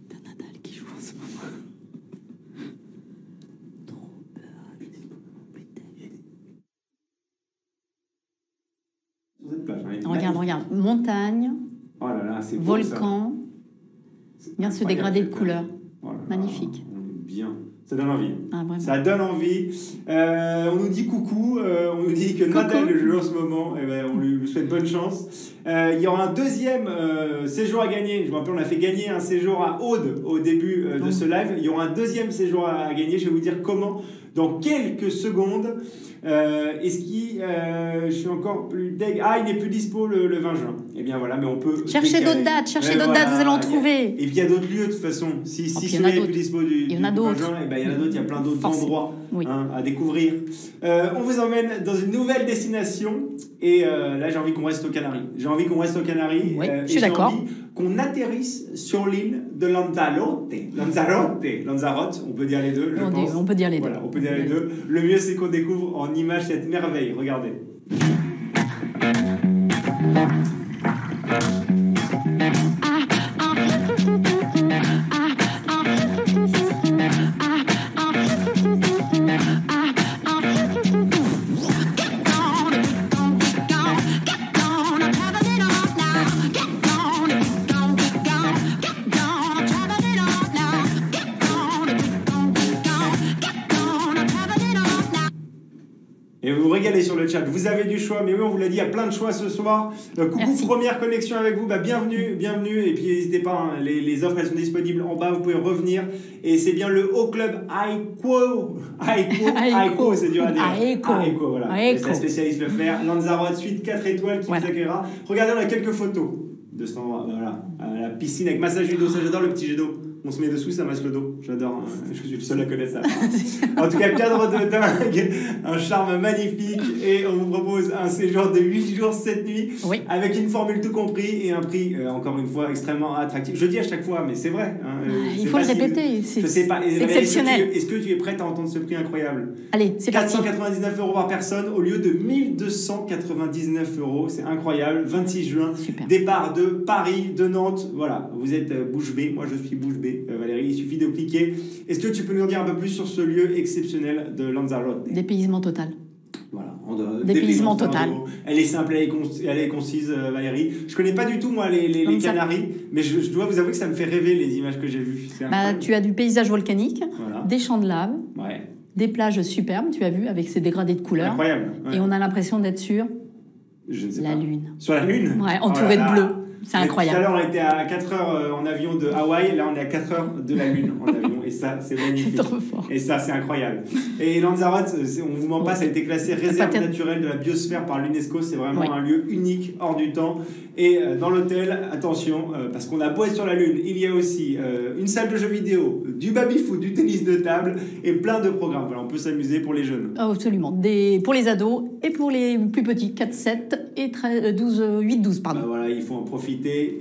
T'as Nadal qui joue en ce moment. Trop peur. Sur cette plage, hein, Regarde. Montagne, oh là là, c'est beau, volcan. Bien se dégrader de couleurs. Oh là là, magnifique. on est bien. Ça donne envie. Ah, ça donne envie. On nous dit coucou. On nous dit que Nadal joue en ce moment. Eh ben, on lui souhaite bonne chance. Il y aura un deuxième séjour à gagner. Je me rappelle, on a fait gagner un séjour à Aude au début de ce live. Il y aura un deuxième séjour à gagner. Je vais vous dire comment dans quelques secondes. Est-ce qu'il... je suis encore plus deg. Ah, il n'est plus dispo le 20 juin. Eh bien voilà, mais on peut... Cherchez d'autres dates, vous allez en trouver. Et puis il y a d'autres lieux de toute façon. Si celui-là n'est plus dispo du 20 juin, eh ben, il y en a d'autres, il y a plein d'autres endroits à découvrir. On vous emmène dans une nouvelle destination. Et là, j'ai envie qu'on reste aux Canaries. Oui, je suis d'accord. J'ai envie qu'on atterrisse sur l'île de Lanzarote. Lanzarote, on peut dire les deux, je pense. On peut dire les deux. Voilà, on peut dire les deux. Le mieux, c'est qu'on découvre en images cette merveille. Regardez. Et vous vous régalez sur le chat. Vous avez du choix, mais oui, on vous l'a dit, il y a plein de choix ce soir. Coucou, merci. Première connexion avec vous, bienvenue. Et puis n'hésitez pas, hein, les offres elles sont disponibles en bas, vous pouvez revenir. Et c'est bien le Haut Club Aiko, c'est dur à dire. Aiko, voilà. C'est un spécialiste le faire. Lanzarote, suite 4 étoiles qui vous accueillera. Regardez, on a quelques photos de cet endroit. Voilà, la piscine avec massage du dos, ça j'adore le petit jet d'eau. On se met dessous, ça masse le dos. J'adore. Je suis le seul à connaître ça. En tout cas, cadre de dingue, un charme magnifique. Et on vous propose un séjour de 8 jours, 7 nuits. Oui. Avec une formule tout compris et un prix, encore une fois, extrêmement attractif. Je dis à chaque fois, mais c'est vrai. Il faut le répéter. Je sais pas. C'est exceptionnel. Est-ce que tu es prête à entendre ce prix incroyable? Allez, c'est parti. 499 € par personne au lieu de 1299 €. C'est incroyable. 26 juin. Super. Départ de Paris, de Nantes. Voilà, vous êtes bouche bée. Moi, je suis bouche bée. Valérie, il suffit de cliquer. Est-ce que tu peux nous en dire un peu plus sur ce lieu exceptionnel de Lanzarote? Dépaysement total. Voilà, dépaysement total. Elle est simple, elle est concise, Valérie. Je connais pas du tout, moi, les Canaries, mais je dois vous avouer que ça me fait rêver, les images que j'ai vues. Tu as du paysage volcanique, voilà. Des champs de lave, ouais. Des plages superbes, tu as vu, avec ces dégradés de couleurs. Incroyable. Ouais. Et on a l'impression d'être sur la Lune. Sur la Lune? Ouais, entouré de bleu. C'est incroyable. Tout à l'heure, on était à 4 heures en avion de Hawaï. Là, on est à 4 heures de la Lune en avion. Et ça, c'est magnifique. C'est trop fort. Et ça, c'est incroyable. Et Lanzarote, on vous ment pas, ça a été classé réserve naturelle de la biosphère par l'UNESCO. C'est vraiment un lieu unique, hors du temps. Et dans l'hôtel, attention, parce qu'on a beau être sur la Lune, il y a aussi une salle de jeux vidéo, du baby-foot, du tennis de table et plein de programmes. Voilà, on peut s'amuser pour les jeunes. Oh, absolument. Pour les ados et pour les plus petits, 4, 7 et 8, 12, pardon. Voilà, il faut en profiter.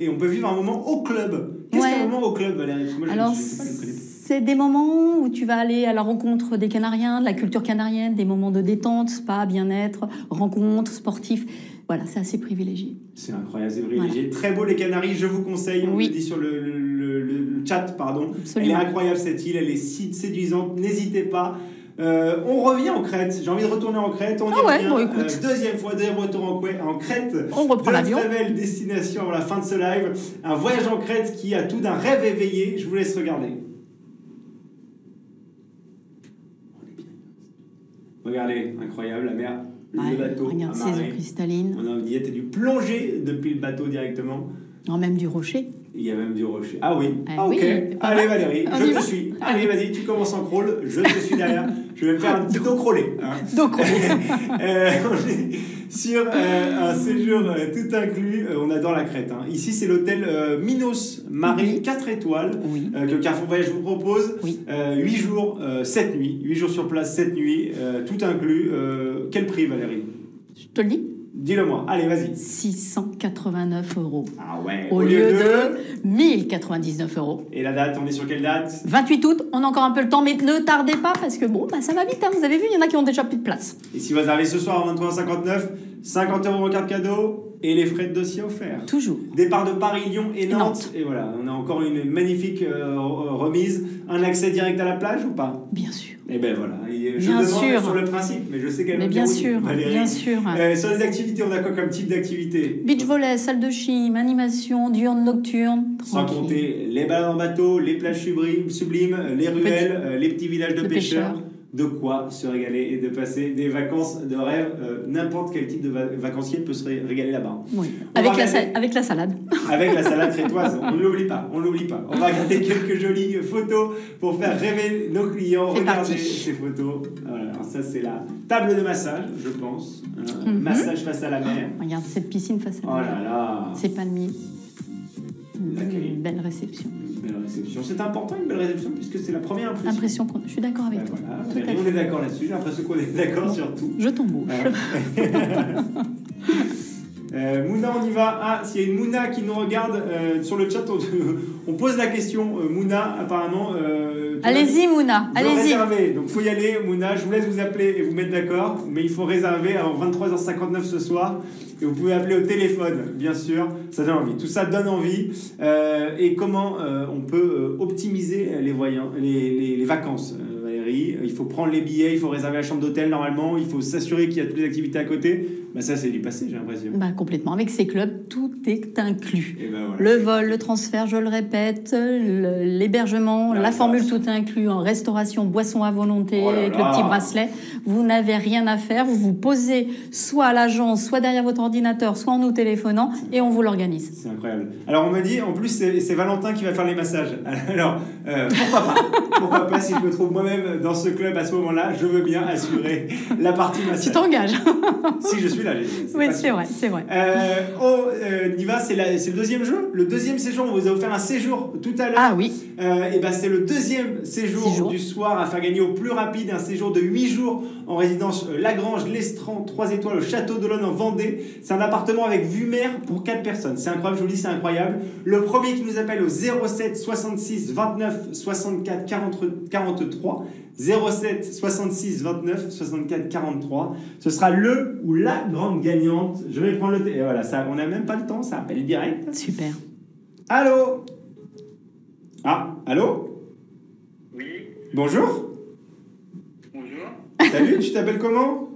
Et on peut vivre un moment au club. Qu'est-ce qu'un moment au club, Valérie? Moi, alors, c'est des moments où tu vas aller à la rencontre des Canariens, de la culture canarienne, des moments de détente, spa, bien-être, rencontres, sportifs. Voilà, c'est assez privilégié. C'est incroyable, c'est privilégié. Voilà. Très beau les Canaries, je vous conseille. On le dit sur le chat, pardon. Absolument. Elle est incroyable cette île, elle est si séduisante. N'hésitez pas. On revient en Crète. J'ai envie de retourner en Crète. On y revient. Deuxième retour en Crète. On reprend l'avion. Très belle destination avant la fin de ce live. Un voyage en Crète qui a tout d'un rêve éveillé. Je vous laisse regarder. Regardez, incroyable, la mer, le bateau. Regarde ces eaux cristallines. On a dit, du plongé depuis le bateau directement. Non, même du rocher. Il y a même du rocher. Ah oui, ok. Oui, allez Valérie, je te suis. Allez, vas-y, tu commences en crawl, je te suis derrière. Je vais me faire un petit dos crawlé. Hein. Dos crawlé. On est sur un séjour tout inclus. On adore la Crète. Hein. Ici, c'est l'hôtel Minos Marie 4 étoiles que Carrefour Voyage vous propose. 8 jours, 7 nuits. 8 jours sur place, 7 nuits, tout inclus. Quel prix, Valérie? Je te le dis. Dis-le-moi, allez, vas-y. 689 €. Ah ouais. Au lieu de 1099 €. Et la date, on est sur quelle date? 28 août, on a encore un peu le temps, mais ne tardez pas parce que ça va vite. Hein. Vous avez vu, il y en a qui ont déjà plus de place. Et si vous arrivez ce soir à 23h59, 50 € en carte cadeau et les frais de dossier offerts. Toujours. Départ de Paris, Lyon et Nantes. Et voilà, on a encore une magnifique remise. Un accès direct à la plage ou pas? Bien sûr. Et ben voilà, je bien demande sûr. Sur le principe, mais je sais qu'elle va bien sûr, Valérie. Bien sûr. Sur les activités, on a quoi comme type d'activité? Beach volley, salle de gym, animation, diurne nocturne. Sans compter les balades en bateau, les plages sublimes, les ruelles, les petits villages de pêcheurs. De quoi se régaler et de passer des vacances de rêve. N'importe quel type de vacancier peut se régaler là-bas. Oui. Avec la salade. Avec la salade crétoise, on ne l'oublie pas. On va regarder quelques jolies photos pour faire rêver nos clients. Regardez ces photos. Voilà, alors ça, c'est la table de massage, je pense. Massage face à la mer. Regarde cette piscine face à la mer. Oh là là. C'est palmier. Une belle réception. Une belle réception. C'est important, une belle réception, puisque c'est la première impression. Je suis d'accord avec toi. Voilà. On est d'accord là-dessus. J'ai l'impression qu'on est d'accord sur tout. Je t'embauche. Mouna, on y va. Ah, s'il y a une Mouna qui nous regarde sur le chat, on pose la question. Mouna, apparemment. Allez-y, Mouna. Allez-y. Réserver. Donc, il faut y aller, Mouna. Je vous laisse vous appeler et vous mettre d'accord. Mais il faut réserver avant 23h59 ce soir. Et vous pouvez appeler au téléphone, bien sûr. Ça donne envie. Tout ça donne envie. Et comment on peut optimiser les vacances, Valérie? Il faut prendre les billets, il faut réserver la chambre d'hôtel normalement. Il faut s'assurer qu'il y a toutes les activités à côté. Ça, c'est du passé, j'ai l'impression. Complètement. Avec ces clubs, tout est inclus. Et voilà, le vol, le transfert, je le répète, l'hébergement, la formule tout inclus en restauration, boisson à volonté, avec le petit bracelet. Vous n'avez rien à faire. Vous vous posez soit à l'agence, soit derrière votre ordinateur, soit en nous téléphonant et on vous l'organise. C'est incroyable. Alors, on m'a dit, en plus, c'est Valentin qui va faire les massages. Alors, pourquoi pas si je me trouve moi-même dans ce club à ce moment-là, je veux bien assurer la partie Tu massage. t'engages. Si je suis là, Oui, c'est vrai, c'est vrai. Niva, c'est le deuxième jeu, le deuxième séjour. On vous a offert un séjour tout à l'heure. Ah oui. Et ben c'est le deuxième séjour du soir à faire gagner au plus rapide, un séjour de 8 jours en résidence Lagrange, l'Estran, 3 étoiles au Château d'Olonne en Vendée. C'est un appartement avec vue mer pour 4 personnes. C'est incroyable, je vous le dis, c'est incroyable. Le premier qui nous appelle au 07 66 29 64 43 07 66 29 64 43. Ce sera le ou la grande gagnante. Je vais prendre le... Et voilà, ça, on n'a même pas le temps, ça appelle direct. Super. Allô? Ah, allô? Oui, Bonjour. bonjour. Salut, tu t'appelles comment?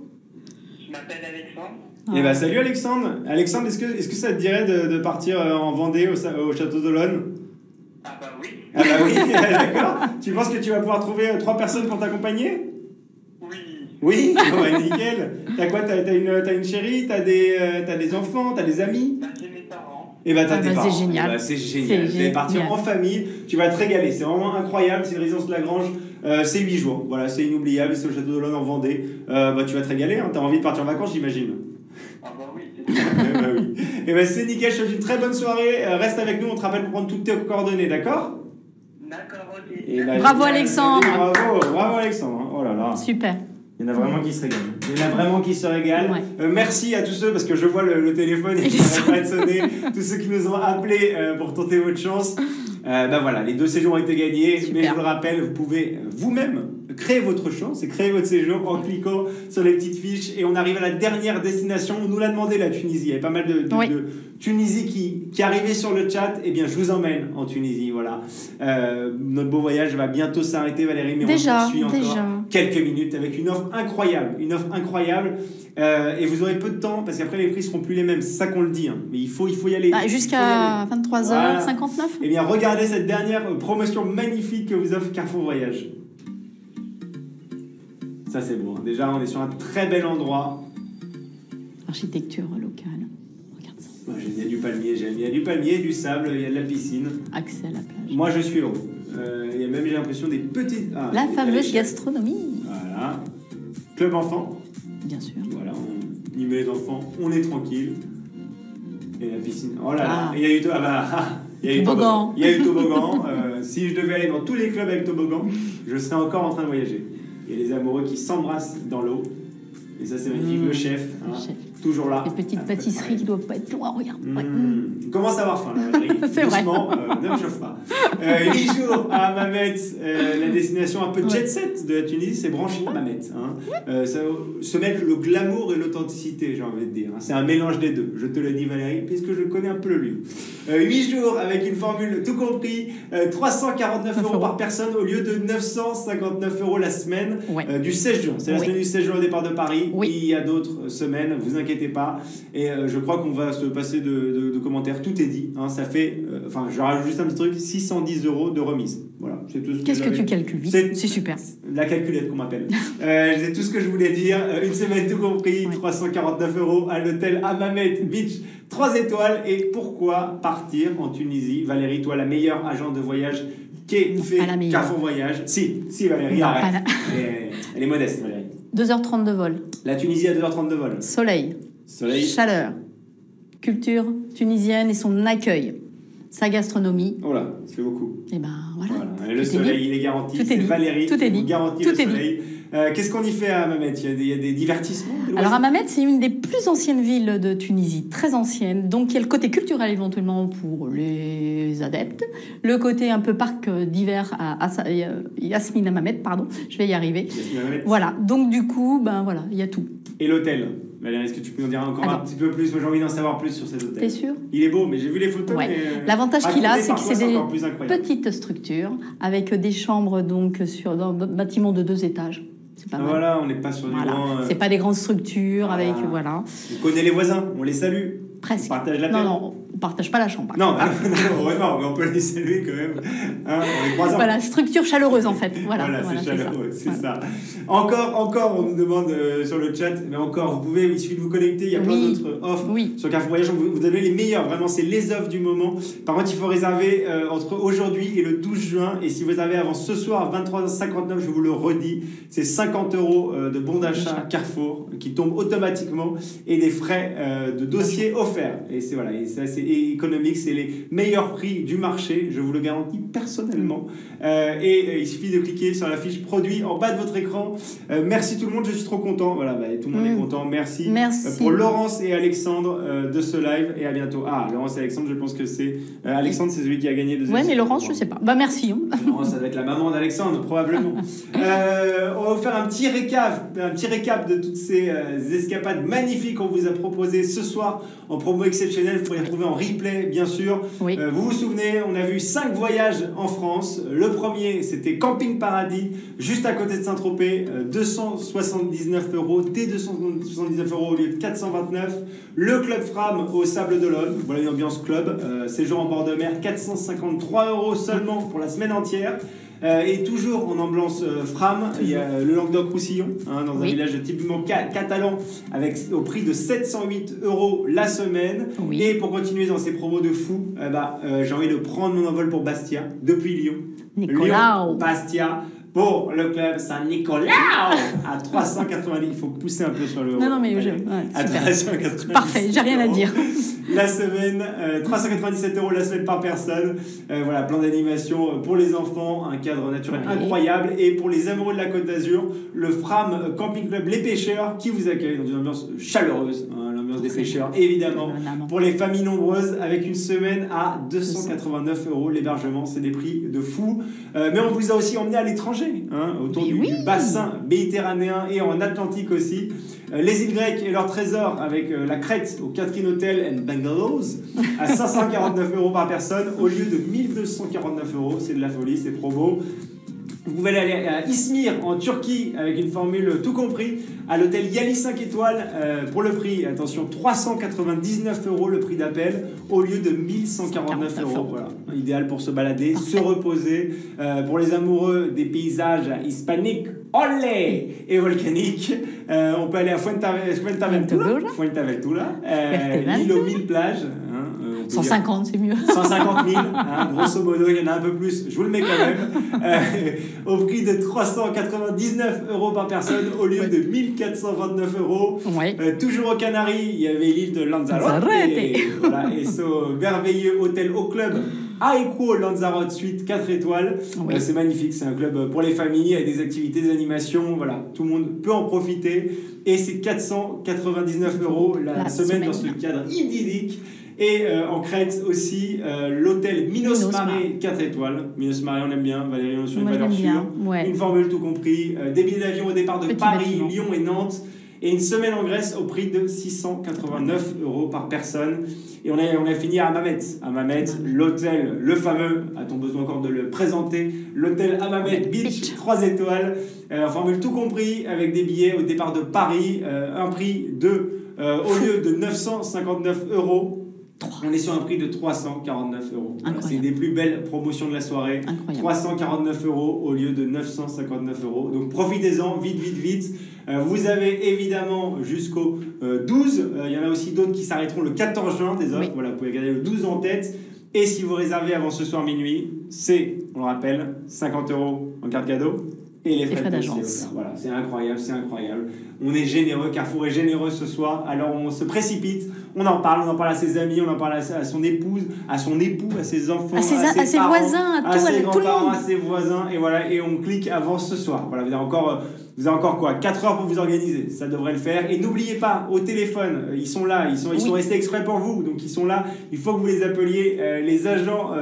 Je m'appelle Alexandre. Eh ben salut Alexandre. Alexandre, est-ce que ça te dirait de partir en Vendée au Château d'Olonne? Ah bah oui. Ah bah oui, d'accord. Tu penses que tu vas pouvoir trouver 3 personnes pour t'accompagner? Oui. Oui, ouais, nickel. T'as quoi? T'as une chérie? T'as des enfants? T'as des amis? Bah, j'ai mes parents. Et bah t'as Ah tes bah, parents. c'est génial. Eh bah, c'est génial. C'est Tu vas partir génial. en famille, tu vas te régaler. C'est vraiment incroyable. C'est une résidence Lagrange. C'est 8 jours. Voilà, c'est inoubliable. C'est au Château d'Olonne en Vendée. Bah tu vas te régaler. Hein. T'as envie de partir en vacances, j'imagine. Ah bah oui, c'est Eh bah oui. Et bah c'est nickel. Je te souhaite une très bonne soirée. Reste avec nous. On te rappelle pour prendre toutes tes coordonnées, d'accord? d'accord, ok. Et bah, Bravo, génial. Alexandre. Bravo Alexandre. Oh là là. Super. Il y en a vraiment qui se régalent. Il y en a vraiment qui se régalent. Ouais. Merci à tous ceux, parce que je vois le téléphone et il n'arrête pas de sonner. Tous ceux qui nous ont appelés pour tenter votre chance. Ben voilà, les 2 séjours ont été gagnés. Super. Mais je vous le rappelle, vous pouvez vous-même créer votre chance et créer votre séjour en cliquant sur les petites fiches. Et on arrive à la dernière destination. On nous l'a demandé, la Tunisie. Il y avait pas mal de Tunisie qui arrivait sur le chat. Eh bien, je vous emmène en Tunisie. Voilà. Notre beau voyage va bientôt s'arrêter, Valérie, mais Déjà, on poursuit encore déjà. quelques minutes avec une offre incroyable. Et vous aurez peu de temps parce qu'après les prix seront plus les mêmes. C'est ça qu'on le dit. Hein. Mais il faut y aller. Bah, jusqu'à 23h59. Eh bien, regardez cette dernière promotion magnifique que vous offre Carrefour Voyage. Ça, c'est beau. Hein. Déjà, on est sur un très bel endroit. Architecture locale. Regarde ça. Moi, j'aime bien du palmier. Il y a du palmier, du sable, il y a de la piscine. Accès à la plage. Moi, je suis heureux. Il y a même, j'ai l'impression, des petites... Ah, La il y a fameuse les- gastronomie. Voilà. Club enfant. Bien sûr. Voilà, on y met les enfants, on est tranquille. Et la piscine. Oh là là, Ah. il y a eu il y a eu Toboggan. Il y a eu toboggan. Si je devais aller dans tous les clubs avec toboggan, je serais encore en train de voyager. Il y a les amoureux qui s'embrassent dans l'eau. Et ça, c'est magnifique. Le chef, hein, Le chef. toujours là. Les petites pâtisseries qui doivent pas être loin, regarde. Ouais. On commence à avoir faim, là, Valérie. C'est vrai. Doucement, ne me chauffe pas. 8 jours à Hammamet, la destination un peu jet set de la Tunisie, c'est branché à Hammamet. Hein. Ça se mêle le glamour et l'authenticité, j'ai envie de dire. C'est un mélange des deux. Je te le dis, Valérie, puisque je connais un peu le lieu. 8 jours avec une formule tout compris, 349 € par personne au lieu de 959 € la semaine du 16 juin. C'est la semaine du 16 juin au départ de Paris. Oui. Il y a d'autres semaines, vous inquiétez pas. Et je crois qu'on va se passer de commentaires. Tout est dit. Hein, ça fait, je rajoute juste un petit truc, 610 € de remise. Voilà, c'est tout ce Qu'est-ce que j'avais. tu calcules vite? C'est- C'est super. La calculette qu'on m'appelle. C'est tout ce que je voulais dire. Une semaine tout compris, 349 € à l'hôtel Hammamet Beach, 3 étoiles. Et pourquoi partir en Tunisie? Valérie, toi, la meilleure agent de voyage qu'ait Non, fait pas la meilleure. Carrefour Voyage. Si Valérie, Non, arrête. pas la- Elle est modeste, Valérie. 2h30 de vol. La Tunisie à 2h30 de vol. Soleil. Soleil. Chaleur. Culture tunisienne et son accueil. Sa gastronomie. Oh là, ça fait beaucoup. Et ben voilà. Voilà. Et le Tout est soleil, dit. il est garanti. Tout est C'est dit. Valérie Tout est qui dit. vous garantit Tout le est dit. soleil. Qu'est-ce qu'on y fait à Hammamet? Il y a des divertissements, des Alors loisirs Hammamet, c'est une des plus anciennes villes de Tunisie, très ancienne. Donc il y a le côté culturel éventuellement pour les adeptes, le côté un peu parc d'hiver à Yasmine Hammamet, pardon, je vais y arriver. Yasmine Hammamet. Voilà, donc du coup, ben voilà, il y a tout. Et l'hôtel, Valérie, est-ce que tu peux nous dire encore un petit peu plus? Moi, j'ai envie d'en savoir plus sur cet hôtel. T'es sûr? Il est beau, mais j'ai vu les photos. Ouais. Mais, L'avantage qu'il a, racontez c'est par que quoi c'est des encore plus incroyable. petites structures avec des chambres donc dans un bâtiment de 2 étages. C'est pas mal. Voilà, on n'est pas sur du Voilà. grand. C'est pas des grandes structures Voilà. avec voilà. On connaît les voisins, on les salue. Presque. On partage la Non, peine. non, partage pas la chambre. Non, heureusement, mais on peut les saluer quand même. Hein, on les croise. Voilà, structure chaleureuse en fait. Voilà, c'est chaleureux, c'est ça. ça. Encore, on nous demande sur le chat, mais encore, vous pouvez, il suffit de vous connecter, il y a plein d'autres offres sur Carrefour Voyage. Vous donnez les meilleurs, vraiment, c'est les offres du moment. Par contre, il faut réserver entre aujourd'hui et le 12 juin. Et si vous réservez avant ce soir, 23h59, je vous le redis, c'est 50 € de bon d'achat Carrefour qui tombent automatiquement et des frais de dossier offerts. Et c'est voilà, et ça, c'est économique, c'est les meilleurs prix du marché, je vous le garantis personnellement. Il suffit de cliquer sur la fiche produit en bas de votre écran. Merci tout le monde, je suis trop content. Voilà, tout le monde est content. Merci. Pour Laurence et Alexandre de ce live et à bientôt. Ah, Laurence et Alexandre, je pense que c'est Alexandre, c'est celui qui a gagné 2 Ouais, mais Laurence, je sais pas. Merci. Laurence, ça va être la maman d'Alexandre, probablement. On va vous faire un petit récap de toutes ces escapades magnifiques qu'on vous a proposées ce soir en promo exceptionnelle. Vous pourrez les retrouver en replay, bien sûr. Oui. Vous vous souvenez, on a vu 5 voyages en France. Le premier, c'était Camping Paradis, juste à côté de Saint-Tropez, 279 €, dès 279 € au lieu de 429. Le Club Fram au Sable d'Olonne, voilà une ambiance club. Séjour en bord de mer, 453 € seulement pour la semaine entière. Et toujours en ambiance Fram, il y a le Languedoc-Roussillon, dans un village typiquement catalan, avec au prix de 708 € la semaine. Oui. Et pour continuer dans ces promos de fou, j'ai envie de prendre mon envol pour Bastia, depuis Lyon. Nicolas. Lyon, Bastia, pour le club Saint-Nicolas à 390. Il faut pousser un peu sur le. Non, mais à 390. Parfait, j'ai rien à dire. La semaine, 397 € la semaine par personne. Voilà, plan d'animation pour les enfants, un cadre naturel incroyable. Et pour les amoureux de la Côte d'Azur, le Fram Camping Club Les Pêcheurs qui vous accueille dans une ambiance chaleureuse. L'ambiance des pêcheurs, évidemment. Pour les familles nombreuses, avec une semaine à 289 € l'hébergement. C'est des prix de fou. Mais on vous a aussi emmené à l'étranger, autour du bassin méditerranéen et en Atlantique aussi. Les îles grecques et leurs trésors avec la Crète au Catherine Hotel and Bungalows à 549 € par personne au lieu de 1249 €. C'est de la folie, c'est promo. Vous pouvez aller à Izmir en Turquie avec une formule tout compris à l'hôtel Yali 5 étoiles pour le prix, attention, 399 € le prix d'appel au lieu de 1149 €. Voilà, idéal pour se balader, se reposer. Pour les amoureux des paysages hispaniques, olé, et volcaniques, on peut aller à Fuerteventura, l'île aux 1000 plages. 150, c'est mieux. 150 000, grosso modo, il y en a un peu plus, je vous le mets quand même. Au prix de 399 € par personne au lieu de 1429 €. Ouais. Toujours aux Canaries, il y avait l'île de Lanzarote. Et ce merveilleux hôtel au club Aequo Lanzarote Suite 4 étoiles. C'est magnifique, c'est un club pour les familles avec des activités, des animations. Voilà, tout le monde peut en profiter. Et c'est 499 € la semaine dans ce cadre idyllique. Et en Crète aussi, l'hôtel Minos Mare 4 étoiles. Minos Mare, on aime bien. Valérie, on est sur une valeur sûre. Une formule tout compris. Des billets d'avion au départ de Paris, Lyon et Nantes. Et une semaine en Grèce au prix de 689 € par personne. Et on a fini à Hammamet. Hammamet, l'hôtel, le fameux, a-t-on besoin encore de le présenter, l'hôtel Hammamet Beach 3 étoiles. Formule tout compris avec des billets au départ de Paris. Un prix de, au lieu de 959 €, on est sur un prix de 349 €. Voilà, c'est des plus belles promotions de la soirée. Incroyable. 349 € au lieu de 959 €. Donc profitez-en, vite. Vous avez évidemment jusqu'au 12. Il y en a aussi d'autres qui s'arrêteront le 14 juin, des offres. Voilà, vous pouvez garder le 12 en tête. Et si vous réservez avant ce soir minuit, c'est, on le rappelle, 50 € en carte cadeau. Et les frais d'agence. Voilà, c'est incroyable. On est généreux, Carrefour est généreux ce soir. Alors on se précipite, on en parle à ses amis, on en parle à son épouse, à son époux, à ses enfants, à ses parents, voisins, à ses grands-parents, à ses voisins. Et voilà, et on clique avant ce soir. Voilà, vous avez encore quoi, 4 heures pour vous organiser. Ça devrait le faire. Et n'oubliez pas, au téléphone, ils sont là, ils sont restés exprès pour vous. Donc ils sont là, il faut que vous les appeliez. Les agents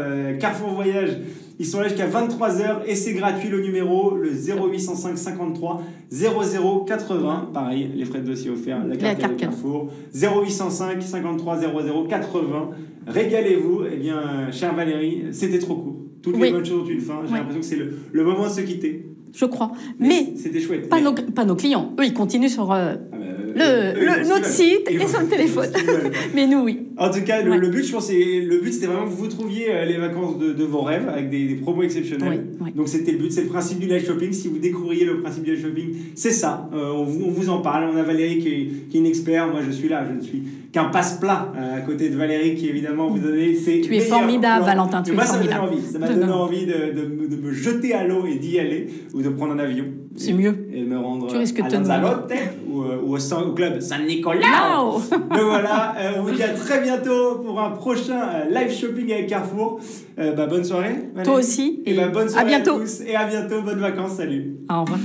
Carrefour Voyage, ils sont là jusqu'à 23h et c'est gratuit le numéro, le 0805 53 00 80. Pareil, les frais de dossier offerts, la carte de Carrefour. 0805 53 00 80. Régalez-vous. Eh bien, chère Valérie, c'était trop court. Toutes les bonnes choses ont une fin. J'ai l'impression que c'est le moment de se quitter. Je crois. Mais c'était chouette. Pas nos clients. Eux, ils continuent sur... notre site et son téléphone. Mais nous, oui. En tout cas, le but, je pense, c'était vraiment que vous trouviez les vacances de vos rêves avec des promos exceptionnels. Oui. Donc c'était le but, c'est le principe du live shopping. Si vous découvriez le principe du live shopping, c'est ça. On vous en parle. On a Valérie qui est une experte. Moi, je suis là. Je ne suis qu'un passe-plat à côté de Valérie qui, évidemment, vous donnez ses Tu es formidable, Valentin. Tu es formidable. Ça m'a donné envie de me jeter à l'eau et d'y aller ou de prendre un avion. C'est mieux. Et de me rendre Tu risques à de te Lanzarote ou au club San Nicolas. Donc voilà, on vous dit à très bientôt pour un prochain live shopping avec Carrefour. Bonne soirée. Toi aussi. Et bonne soirée à bientôt. à tous et à bientôt. Bonnes vacances. Salut. Au revoir.